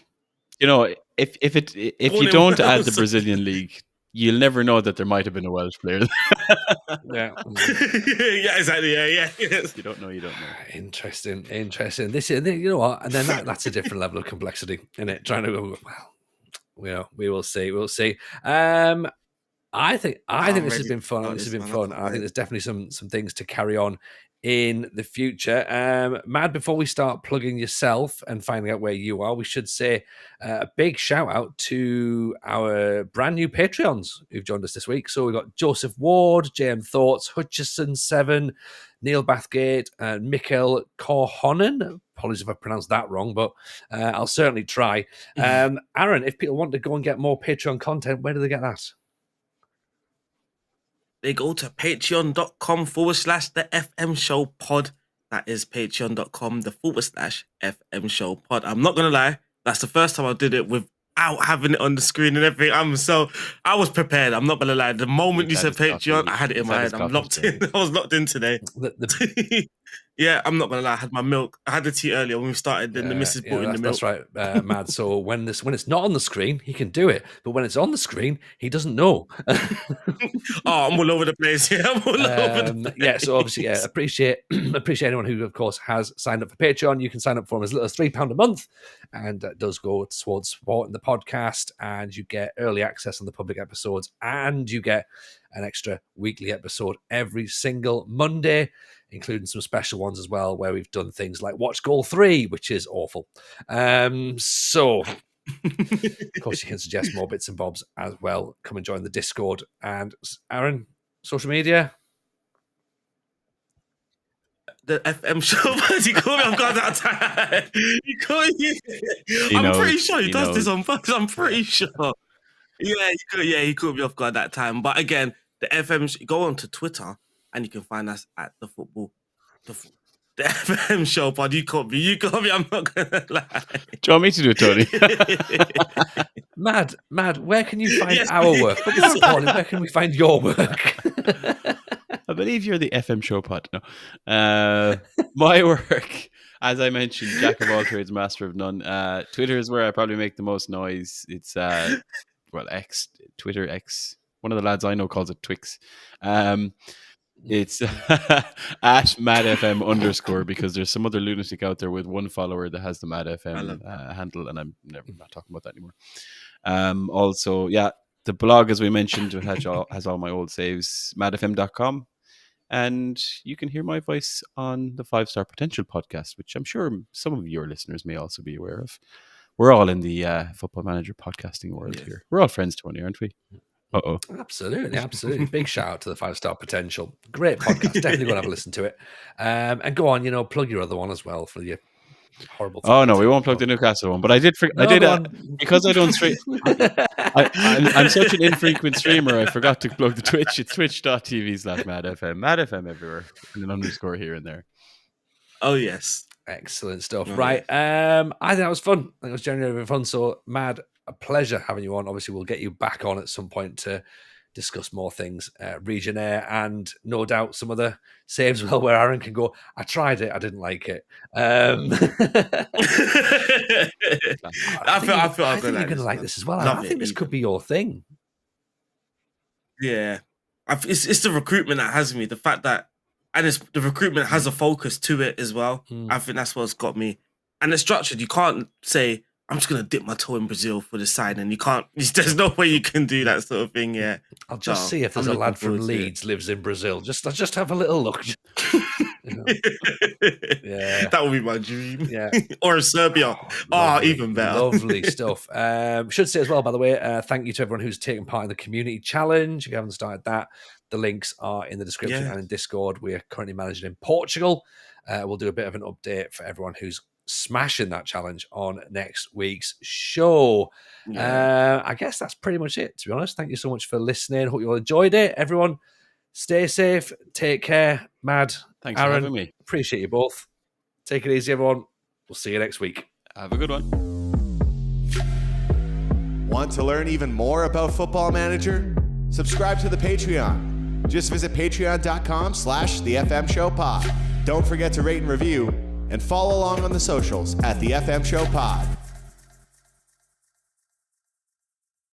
If you don't add the Brazilian league, you'll never know that there might have been a Welsh player. Yeah, exactly. Yeah. You don't know. Interesting. This is, you know what? And then that's a different level of complexity, isn't it? Trying to go, we will see. We'll see. I think this has been fun. This has been fun. I think there's definitely some things to carry on in the future. Mad, before we start plugging yourself and finding out where you are, we should say a big shout out to our brand new Patreons who've joined us this week. So we've got Joseph Ward, JM Thoughts, Hutchison7, Neil Bathgate, and Mikkel Korhonen. Apologies if I pronounced that wrong, but I'll certainly try. Aaron, if people want to go and get more Patreon content, where do they get that? They go to patreon.com/the FM show pod. That is patreon.com /FM show pod. I'm not going to lie. That's the first time I did it without having it on the screen and everything. I was prepared. I'm not going to lie. The moment you said Patreon, I had it in my head. I'm locked in. I was locked in today. Yeah, I'm not going to lie. I had my milk. I had the tea earlier when we started. Then the missus brought in the milk. That's right, Mad. So when it's not on the screen, he can do it. But when it's on the screen, he doesn't know. I'm all over the place. Yeah, I'm all over the place. Yeah, so obviously, appreciate anyone who, of course, has signed up for Patreon. You can sign up for as little as £3 a month. And that does go towards supporting the podcast. And you get early access on the public episodes. And you get an extra weekly episode every single Monday, including some special ones as well, where we've done things like Watch Goal 3, which is awful. So, of course, you can suggest more bits and bobs as well. Come and join the Discord. And Aaron, social media? The FM show, you call me off guard that time. You call me. I'm pretty sure he does this on purpose. I'm pretty sure. Yeah, he caught me off guard that time. But again, the FM, go on to Twitter and you can find us at the FM show pod. You caught me. I'm not gonna lie. Do you want me to do it, Tony? Mad. Where can you find our work? But more importantly, where can we find your work? I believe you're the FM show pod. No, my work, as I mentioned, jack of all trades, master of none. Twitter is where I probably make the most noise. It's Twitter X. One of the lads I know calls it Twix. It's at MADDFM _ because there's some other lunatic out there with one follower that has the MADDFM handle, and I'm not talking about that anymore. Also, the blog, as we mentioned, has all my old saves, maddfm.com. And you can hear my voice on the 5-Star Potential podcast, which I'm sure some of your listeners may also be aware of. We're all in the Football Manager podcasting world here. We're all friends, Tony, aren't we? Uh-oh. Absolutely. Big shout out to the 5-Star Potential. Great podcast. Definitely go and have a listen to it. And go on, plug your other one as well for your horrible thing. Oh, no, we won't plug the Newcastle one. But I did because I don't stream. I'm such an infrequent streamer, I forgot to plug the Twitch. It's twitch.tv/MADDFM. MADDFM everywhere. And an _ here and there. Oh, yes. Excellent stuff. Right. I think that was fun. I think it was genuinely fun. So, Mad, a pleasure having you on. Obviously, we'll get you back on at some point to discuss more things, Regionnaire, and no doubt some other saves well where Aaron can go, I tried it, I didn't like it. I think you're going to like this as well. I think this could be your thing. Yeah. It's the recruitment that has me. The fact that and the recruitment has a focus to it as well. I think that's what's got me. And it's structured. You can't say, I'm just going to dip my toe in Brazil for the side, and you can't. There's no way you can do that sort of thing. Yeah, I'll just see if there's a lad from Leeds lives in Brazil. I'll just have a little look. Yeah, that would be my dream. Yeah, or in Serbia. Even better. Lovely stuff. Should say as well, by the way, thank you to everyone who's taken part in the community challenge. If you haven't started that, the links are in the description and in Discord. We are currently managing in Portugal. We'll do a bit of an update for everyone who's smashing that challenge on next week's show. I guess that's pretty much it, to be honest. Thank you so much for listening. Hope you all enjoyed it. Everyone, stay safe. Take care. Mad. Thanks Aaron, for having me. Appreciate you both. Take it easy, everyone. We'll see you next week. Have a good one. Want to learn even more about Football Manager? Subscribe to the Patreon. Just visit patreon.com/thefmshowpod. Don't forget to rate and review, and follow along on the socials at the FM Show Pod.